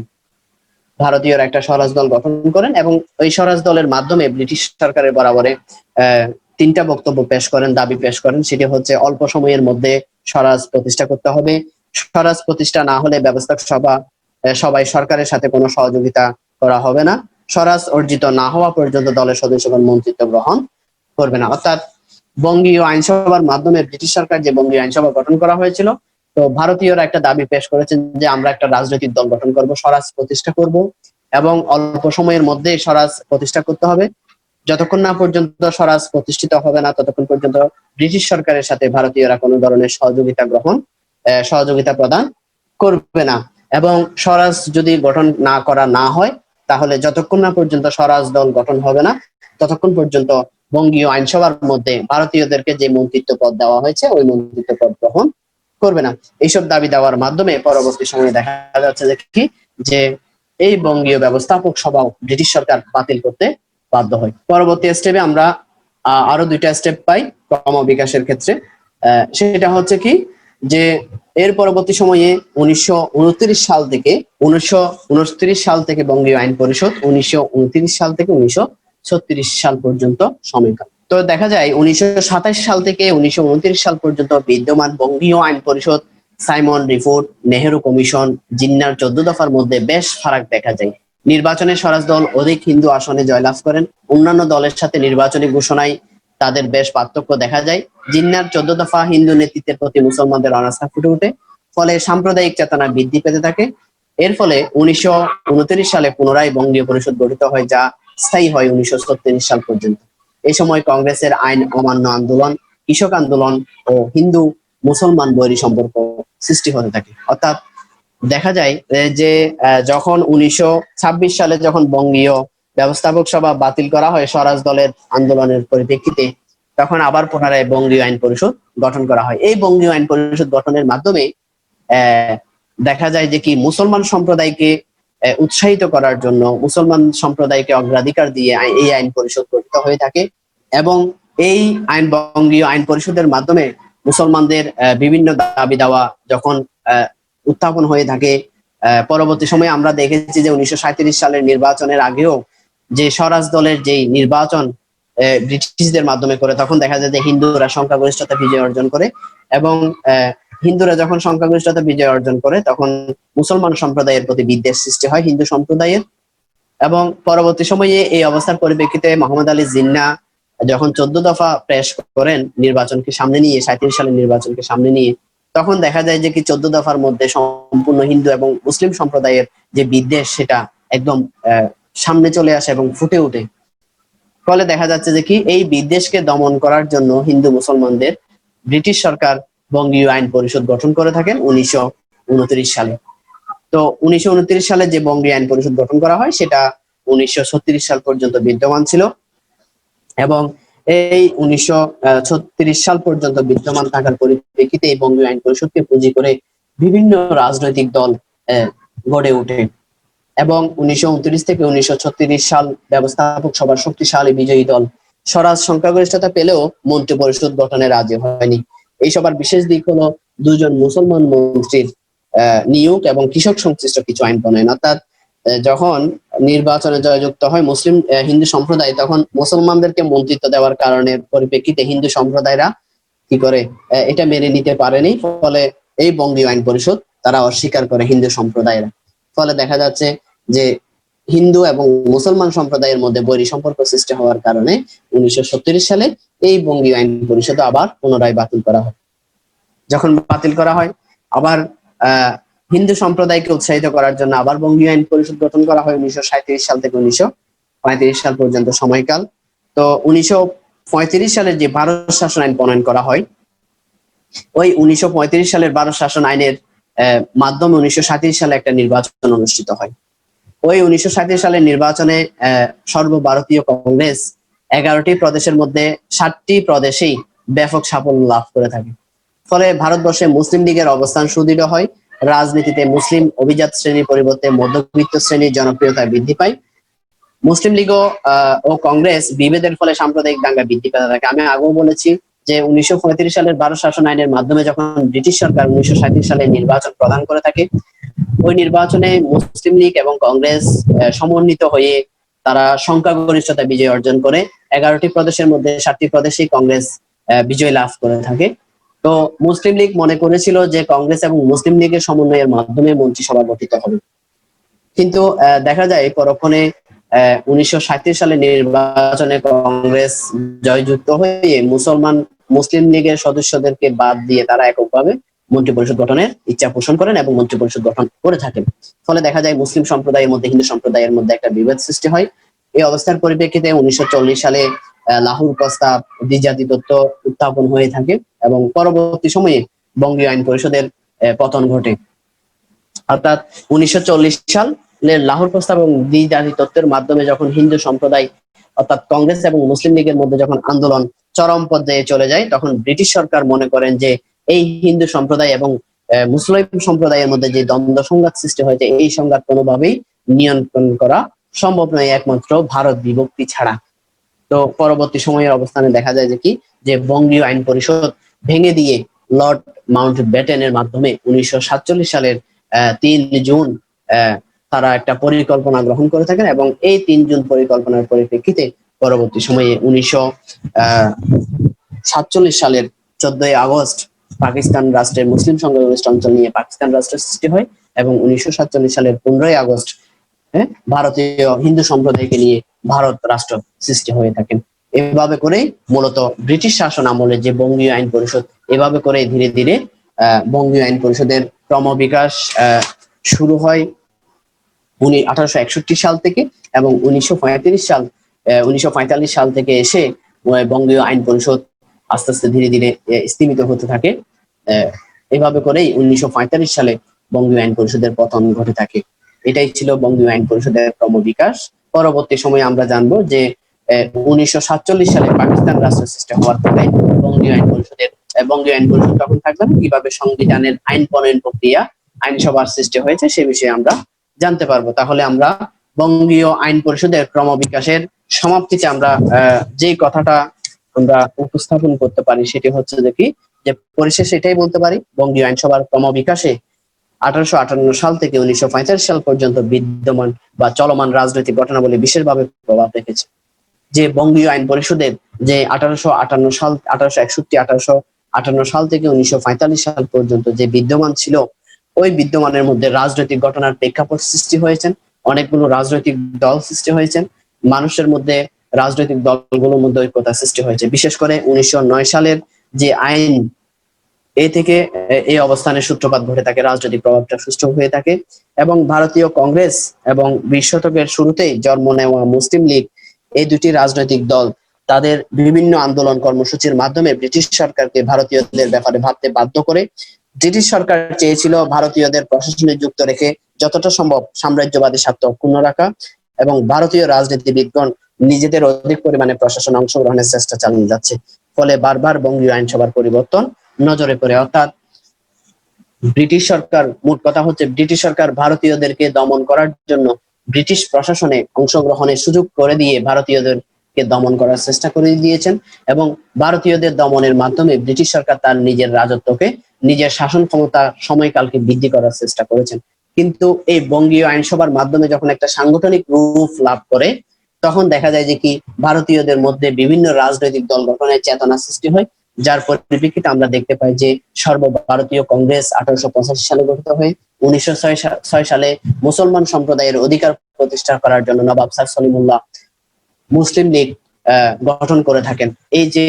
ভারতীয়রা একটা স্বরাজ দল গঠন করেন এবং ওই স্বরাজ দলের মাধ্যমে ব্রিটিশ সরকারের বরাবরে 3টা বক্তব্য পেশ করেন, দাবি পেশ করেন। সেটি হচ্ছে অল্প সময়ের মধ্যে স্বরাজ প্রতিষ্ঠা করতে হবে, স্বরাজ প্রতিষ্ঠা না হলে ব্যবস্থাপক সবাই সরকারের সাথে কোনো সহযোগিতা করা হবে না, স্বরাজ অর্জিত না হওয়া পর্যন্ত দলের সদস্যগণ মন্ত্রিত্ব গ্রহণ করবে না। অর্থাৎ বঙ্গীয় আইনসভার মাধ্যমে ব্রিটিশ সরকার যে বঙ্গীয় আইনসভা গঠন করা হয়েছিল, তো ভারতীয়রা একটা দাবি পেশ করেছেন যে আমরা একটা রাজনৈতিক দল গঠন করব, স্বরাজ প্রতিষ্ঠা করব এবং অল্প সময়ের মধ্যে স্বরাজ প্রতিষ্ঠা করতে হবে। যতক্ষণ না পর্যন্ত স্বরাজ প্রতিষ্ঠিত হবে না ততক্ষণ পর্যন্ত ব্রিটিশ সরকারের সাথে ভারতীয়রা কোনো ধরনের সহযোগিতা প্রদান করবে না। এবং স্বরাজ যদি গঠন না হয় তাহলে যতক্ষণ না পর্যন্ত স্বরাজ দল গঠন হবে না ততক্ষণ পর্যন্ত বঙ্গীয় আইনসভার মধ্যে ভারতীয়দেরকে যে মন্ত্রিত্ব পদ দেওয়া হয়েছে ওই মন্ত্রিত্ব পদ গ্রহণ করবে না। এইসব দাবি দেওয়ার মাধ্যমে পরবর্তী সময়ে দেখা যাচ্ছে যে এই বঙ্গীয় ব্যবস্থাপক সভাও ব্রিটিশ সরকার বাতিল করতে বাধ্য হয়। পরবর্তী স্টেপে আমরা আরো 2টা স্টেপ পাই ক্রম বিকাশের ক্ষেত্রে। সেটা হচ্ছে কি যে এর পরবর্তী সময়ে 1929 সাল থেকে বঙ্গীয় আইন পরিষদ, 1929 সাল থেকে 1936 সাল পর্যন্ত সময়কাল। তো দেখা যায় 1927 সাল থেকে 1929 সাল পর্যন্ত বিদ্যমান বঙ্গীয় আইন পরিষদ, সাইমন রিপোর্ট, নেহেরু কমিশন, জিন্নার 14 দফার মধ্যে বেশ ফারাক দেখা যায়। নির্বাচনে স্বরাজ দল অধিক হিন্দু আসনে জয়লাভ করেন। অন্যান্য দলের সাথে নির্বাচনী ঘোষণায় তাদের বেশ পার্থক্য দেখা যায়। জিন্নার 14 দফা হিন্দু নেতৃত্বের প্রতি মুসলমানদের অনাস্থা ফুটে ওঠে, ফলে সাম্প্রদায়িক চেতনা বৃদ্ধি পেতে থাকে। এর ফলে 1929 সালে পুনরায় বঙ্গীয় পরিষদ গঠিত হয়, যা স্থায়ী হয় 1936 সাল পর্যন্ত। এই সময় কংগ্রেসের আইন অমান্য আন্দোলন, কৃষক আন্দোলন ও হিন্দু মুসলমান বৈরী সম্পর্ক সৃষ্টি হতে থাকে। অর্থাৎ দেখা যায় যে যখন 1926 সালে যখন বঙ্গীয় ব্যবস্থাপক সভা বাতিল করা হয় স্বরাজ দলের আন্দোলনের পরিপ্রেক্ষিতে, তখন আবার পুনরায় বঙ্গীয় আইন পরিষদ গঠন করা হয়। এই বঙ্গীয় আইন পরিষদ গঠনের মাধ্যমে দেখা যায় যে কি মুসলমান সম্প্রদায়কে উৎসাহিত করার জন্য, মুসলমান সম্প্রদায়কে অগ্রাধিকার দিয়ে এই আইন পরিষদ গঠিত হয়ে থাকে। এবং এই বঙ্গীয় আইন পরিষদের মাধ্যমে মুসলমানদের বিভিন্ন দাবি দাওয়া যখন উত্থাপন হয়ে থাকে, পরবর্তী সময়ে আমরা দেখেছি যে 1937 সালের নির্বাচনের আগেও যে স্বরাজ দলের যে নির্বাচন ব্রিটিশদের মাধ্যমে করে, তখন দেখা যায় যে হিন্দুরা সংখ্যাগরিষ্ঠতা বিজয় অর্জন করে। এবং হিন্দুরা যখন সংখ্যাগরিষ্ঠতা বিজয় অর্জন করে, তখন মুসলমান সম্প্রদায়ের প্রতি বিদ্বেষ সৃষ্টি হয় হিন্দু সম্প্রদায়ের। এবং পরবর্তী সময়ে এই অবস্থার পরিপ্রেক্ষিতে মোহাম্মদ আলী জিন্নাহ যখন 14 দফা পেশ করেন নির্বাচনকে সামনে নিয়ে, 37 সালের নির্বাচনকে সামনে নিয়ে, তখন দেখা যায় যে কি 14 দফার মধ্যে সম্পূর্ণ হিন্দু এবং মুসলিম সম্প্রদায়ের যে বিদ্বেষ, সেটা একদম সামনে চলে আসে এবং ফুটে ওঠে। ফলে দেখা যাচ্ছে যে কি এই বিদ্বেষকে দমন করার জন্য হিন্দু মুসলমানদের ব্রিটিশ সরকার বঙ্গীয় আইন পরিষদ গঠন করে থাকেন 1929 সালে। তো 1929 সালে যে বঙ্গীয় আইন পরিষদ গঠন করা হয়, সেটা 1936 সাল পর্যন্ত বিদ্যমান ছিল। এবং এই 1936 সাল পর্যন্ত বিদ্যমান থাকার পরিপ্রেক্ষিতে এই বঙ্গীয় আইন পরিষদকে পুঁজি করে বিভিন্ন রাজনৈতিক দল গড়ে ওঠে। এবং 1929 থেকে 1936 সাল ব্যবস্থাপক সভার শক্তিশালী বিজয়ী দল স্বরাজ সংখ্যাগরিষ্ঠতা পেলেও মন্ত্রী পরিষদ গঠনে রাজি হয়নি। এই সভার বিশেষ দিক হলো 2 জন মুসলমান মন্ত্রীর নিয়োগ এবং কৃষক সংশ্লিষ্ট কিছু আইন প্রণয়ন। অর্থাৎ যখন নির্বাচনে জয়যুক্ত হয় মুসলিম হিন্দু সম্প্রদায়, তখন মুসলমানদেরকে মন্ত্রিত্ব দেওয়ার কারণে পরিপ্রেক্ষিতে হিন্দু সম্প্রদায়রা কি করে এটা মেনে নিতে পারেনি। ফলে এই বঙ্গীয় আইন পরিষদ তারা অস্বীকার করে হিন্দু সম্প্রদায়রা। ফলে দেখা যাচ্ছে যে হিন্দু এবং মুসলমান সম্প্রদায়ের মধ্যে বৈরী সম্পর্ক সৃষ্টি হওয়ার কারণে 1936 সালে এই বঙ্গীয় আইন পরিষদ আবার পুনরায় বাতিল করা হয়। যখন বাতিল করা হয়, আবার হিন্দু সম্প্রদায়কে উৎসাহিত করার জন্য আবার বঙ্গীয় আইন পরিষদ গঠন করা হয় 1937 সাল থেকে 1935 সাল পর্যন্ত সময়কাল। তো 1935 সালের যে ভারত শাসন আইন প্রণয়ন করা হয়, ওই 1935 সালের ভারত শাসন আইনের মাধ্যমে 1937 সালে একটা নির্বাচন অনুষ্ঠিত হয়। ওই 1937 সালের নির্বাচনে সর্বভারতীয় কংগ্রেস 11টি প্রদেশের মধ্যে 7টি প্রদেশেই ব্যাপক সাফল্য লাভ করে থাকে। ফলে ভারতবর্ষে মুসলিম লীগের অবস্থান সুদৃঢ় হয়। রাজনীতিতে মুসলিম অভিজাত শ্রেণীর পরিবর্তে মধ্যবিত্ত শ্রেণীর জনপ্রিয়তা বৃদ্ধি পায়। মুসলিম লীগ ও কংগ্রেস বিভেদের ফলে সাম্প্রদায়িক দাঙ্গা বৃদ্ধি পেতে থাকে। আমি আগেও বলেছি যে 1935 সালের ভারত শাসন আইনের মাধ্যমে যখন ব্রিটিশ সরকার 1937 সালে নির্বাচন প্রদান করে থাকে, ওই নির্বাচনে মুসলিম লীগ এবং কংগ্রেস সমন্বিত হয়ে তারা সংখ্যাগরিষ্ঠতা বিজয় অর্জন করে। 11টি প্রদেশের মধ্যে 7টি প্রদেশেই কংগ্রেস বিজয় লাভ করে থাকে। তো মুসলিম লীগ মনে করেছিল যে কংগ্রেস এবং মুসলিম লীগের সমন্বয়ের মাধ্যমে মন্ত্রিসভা গঠিত হবে। কিন্তু দেখা যায় পরক্ষণে 1937 সালে নির্বাচনে কংগ্রেস জয়যুক্ত হয়ে মুসলিম লীগের সদস্যদেরকে বাদ দিয়ে তারা এককভাবে মন্ত্রিপরিষদ গঠনের ইচ্ছা পোষণ করেন এবং মন্ত্রিপরিষদ গঠন করে থাকেন। ফলে দেখা যায় মুসলিম সম্প্রদায়ের মধ্যে হিন্দু সম্প্রদায়ের মধ্যে একটা বিভেদ সৃষ্টি হয়। এই অবস্থার পরিপ্রেক্ষিতে 1940 সালে লাহোর প্রস্তাব, দ্বিজাতি তত্ত্ব উত্থাপন হয়ে থাকে এবং পরবর্তী সময়ে বঙ্গীয় আইন পরিষদের পতন ঘটে। অর্থাৎ 1940 সালের লাহোর প্রস্তাব এবং দ্বিজাতি তত্ত্বের মাধ্যমে যখন হিন্দু সম্প্রদায় অর্থাৎ কংগ্রেস এবং মুসলিম লীগের মধ্যে যখন আন্দোলন চরম পর্যায়ে চলে যায়, তখন ব্রিটিশ সরকার মনে করেন যে এই হিন্দু সম্প্রদায় এবং মুসলিম সম্প্রদায়ের মধ্যে যে দ্বন্দ্ব সংঘাত সৃষ্টি হয়েছে, এই সংঘাত কোনোভাবেই নিয়ন্ত্রণ করা সম্ভব নয় একমাত্র ভারত বিভক্তি ছাড়া। তো পরবর্তী সময়ের অবস্থানে দেখা যায় যে কি যে বঙ্গীয় আইন পরিষদ ভেঙে দিয়ে লর্ড মাউন্ট ব্যাটেনের মাধ্যমে 1947 সালের 3 জুন তারা একটা পরিকল্পনা গ্রহণ করে থাকেন এবং এই 3 জুন পরিকল্পনার পরিপ্রেক্ষিতে পরবর্তী সময়ে 1947 সালের 14 আগস্ট পাকিস্তান রাষ্ট্রের মুসলিম সংখ্যাগরিষ্ঠ অঞ্চল নিয়ে পাকিস্তান রাষ্ট্রের সৃষ্টি হয় এবং 1947 সালের 15 আগস্ট হ্যাঁ, ভারতীয় হিন্দু সম্প্রদায়কে নিয়ে ভারত রাষ্ট্র সৃষ্টি হয়ে থাকেন। এভাবে করে মূলত ব্রিটিশ শাসন আমলে যে বঙ্গীয় আইন পরিষদ, এভাবে করে ধীরে ধীরে বঙ্গীয় আইন পরিষদের ক্রমবিকাশ শুরু হয় 1861 সাল থেকে, এবং 1945 সাল থেকে এসে বঙ্গীয় আইন পরিষদ আস্তে আস্তে ধীরে ধীরে স্তীমিত হতে থাকে। এভাবে করেই 1945 সালে বঙ্গীয় আইন পরিষদের পতন ঘটে থাকে। এটাই ছিল বঙ্গীয় আইন পরিষদের ক্রমবিকাশ। পরবর্তী সময়ে আমরা জানবো যে 1947 সালে পাকিস্তান রাষ্ট্র সৃষ্টি হওয়ার পরে বঙ্গীয় আইন পরিষদ তখন থাকবে না, কিভাবে সংবিধানের আইন প্রণয়ন প্রক্রিয়া, আইনসভার সৃষ্টি হয়েছে সে বিষয়ে আমরা জানতে পারবো। তাহলে আমরা বঙ্গীয় আইন পরিষদের ক্রমবিকাশের সমাপ্তিতে আমরা যে কথাটা আমরা উপস্থাপন করতে পারি সেটি হচ্ছে যে পরিশেষে এটাই বলতে পারি, বঙ্গীয় আইনসভার ক্রমবিকাশে 1858 সাল থেকে 1945 সাল পর্যন্ত বিদ্যমান বা চলমান রাজনৈতিক ঘটনাবলী বিশেষভাবে প্রভাব রেখেছে। যে বঙ্গীয় আইন পরিষদের যে 1858 সাল থেকে 1945 সাল পর্যন্ত যে বিদ্যমান ছিল, ওই বিদ্যমানের মধ্যে রাজনৈতিক ঘটনার প্রেক্ষাপট সৃষ্টি হয়েছেন, অনেকগুলো রাজনৈতিক দল সৃষ্টি হয়েছেন, মানুষের মধ্যে রাজনৈতিক দলগুলোর মধ্যে ঐক্যতা সৃষ্টি হয়েছে। বিশেষ করে 1909 সালের যে আইন, এ থেকে এই অবস্থানের সূত্রপাত ঘটে থাকে, রাজনৈতিক প্রভাবটা সুষ্ঠু হয়ে থাকে। এবং ভারতীয় কংগ্রেস এবং 20 শতকের শুরুতেই জন্ম নেওয়া মুসলিম লীগ, এই দুটি রাজনৈতিক দল তাদের বিভিন্ন আন্দোলন কর্মসূচির মাধ্যমে ব্রিটিশ সরকারকে ভারতীয়দের ব্যাপারে ভাবতে বাধ্য করে। ব্রিটিশ সরকার চেয়েছিল ভারতীয়দের প্রশাসনে যুক্ত রেখে যতটা সম্ভব সাম্রাজ্যবাদী স্বার্থ অক্ষুণ্ণ রাখা, এবং ভারতীয় রাজনীতিবিদগণ নিজেদের অধিক পরিমাণে প্রশাসনে অংশগ্রহণের চেষ্টা চালিয়ে যাচ্ছে। ফলে বারবার বঙ্গীয় আইনসভার পরিবর্তন নজরে পড়ে। অর্থাৎ ব্রিটিশ সরকার, মোট কথা হচ্ছে ব্রিটিশ সরকার ভারতীয়দেরকে দমন করার জন্য ব্রিটিশ প্রশাসনে অংশগ্রহণের সুযোগ করে দিয়ে ভারতীয়দেরকে দমন করার চেষ্টা করে দিয়েছেন, এবং ভারতীয়দের দমনের মাধ্যমে ব্রিটিশ সরকার তার নিজের রাজত্বকে, নিজের শাসন ক্ষমতা সময়কালকে বৃদ্ধি করার চেষ্টা করেছেন। কিন্তু এই বঙ্গীয় আইনসভার মাধ্যমে যখন একটা সাংগঠনিক রূপ লাভ করে, তখন দেখা যায় যে কি ভারতীয়দের মধ্যে বিভিন্ন রাজনৈতিক দল গঠনের চেতনা সৃষ্টি হয়, যার পরিপ্রেক্ষিতে আমরা দেখতে পাই যে সর্বভারতীয় কংগ্রেস 1885 সালে গঠিত হয়ে 1906 সালে মুসলমান সম্প্রদায়ের অধিকার প্রতিষ্ঠা করার জন্য নবাব স্যার সলিমুল্লাহ মুসলিম লীগ গঠন করে থাকেন। এই যে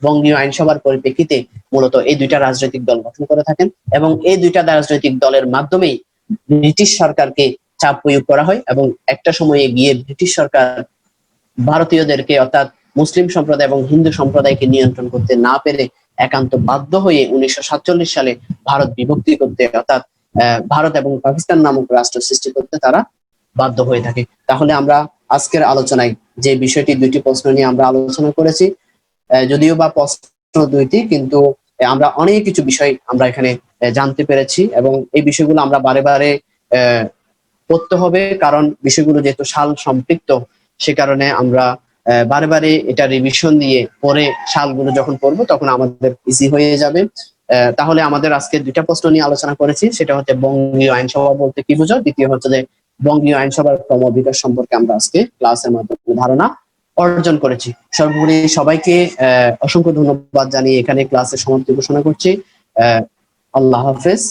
বঙ্গীয় আইনসভার পরিপ্রেক্ষিতে মূলত এই দুইটা রাজনৈতিক দল গঠন করে থাকেন, এবং এই দুইটা রাজনৈতিক দলের মাধ্যমেই ব্রিটিশ সরকারকে চাপ প্রয়োগ করা হয়, এবং একটা সময়ে গিয়ে ব্রিটিশ সরকার ভারতীয়দেরকে অর্থাৎ মুসলিম সম্প্রদায় এবং হিন্দু সম্প্রদায়কে নিয়ন্ত্রণ করতে না পেরে একান্ত বাধ্য হয়ে 1947 সালে ভারত বিভক্তি করতে, অর্থাৎ ভারত এবং পাকিস্তান নামক রাষ্ট্র সৃষ্টি করতে তারা বাধ্য হয়ে থাকে। তাহলে আমরা আজকের আলোচনায় যে বিষয়টি, দুইটি প্রশ্ন নিয়ে আমরা আলোচনা করেছি, যদিও বা প্রশ্ন দুইটি, কিন্তু আমরা অনেক কিছু বিষয় আমরা এখানে জানতে পেরেছি, এবং এই বিষয়গুলো আমরা বারে বারে পড়তে হবে, কারণ বিষয়গুলো যেহেতু সাল সম্পৃক্ত, সে কারণে আমরা বারে বারে এটা রিভিশন দিয়ে পরে সালগুলো যখন পড়বো তখন আমাদের ইজি হয়ে যাবে। তাহলে আমাদের আজকে দুইটা প্রশ্ন নিয়ে আলোচনা করেছি, সেটা হচ্ছে বঙ্গীয় আইনসভা বলতে কি বোঝো, দ্বিতীয় হচ্ছে যে বঙ্গীয় আইনসভার ক্রমবিকাশ সম্পর্কে আমরা আজকে ক্লাসের মাধ্যমে ধারণা অর্জন করেছি। সর্বোপরি সবাইকে অসংখ্য ধন্যবাদ জানিয়ে এখানে ক্লাসের সমাপ্তি ঘোষণা করছি। আল্লাহ হাফেজ।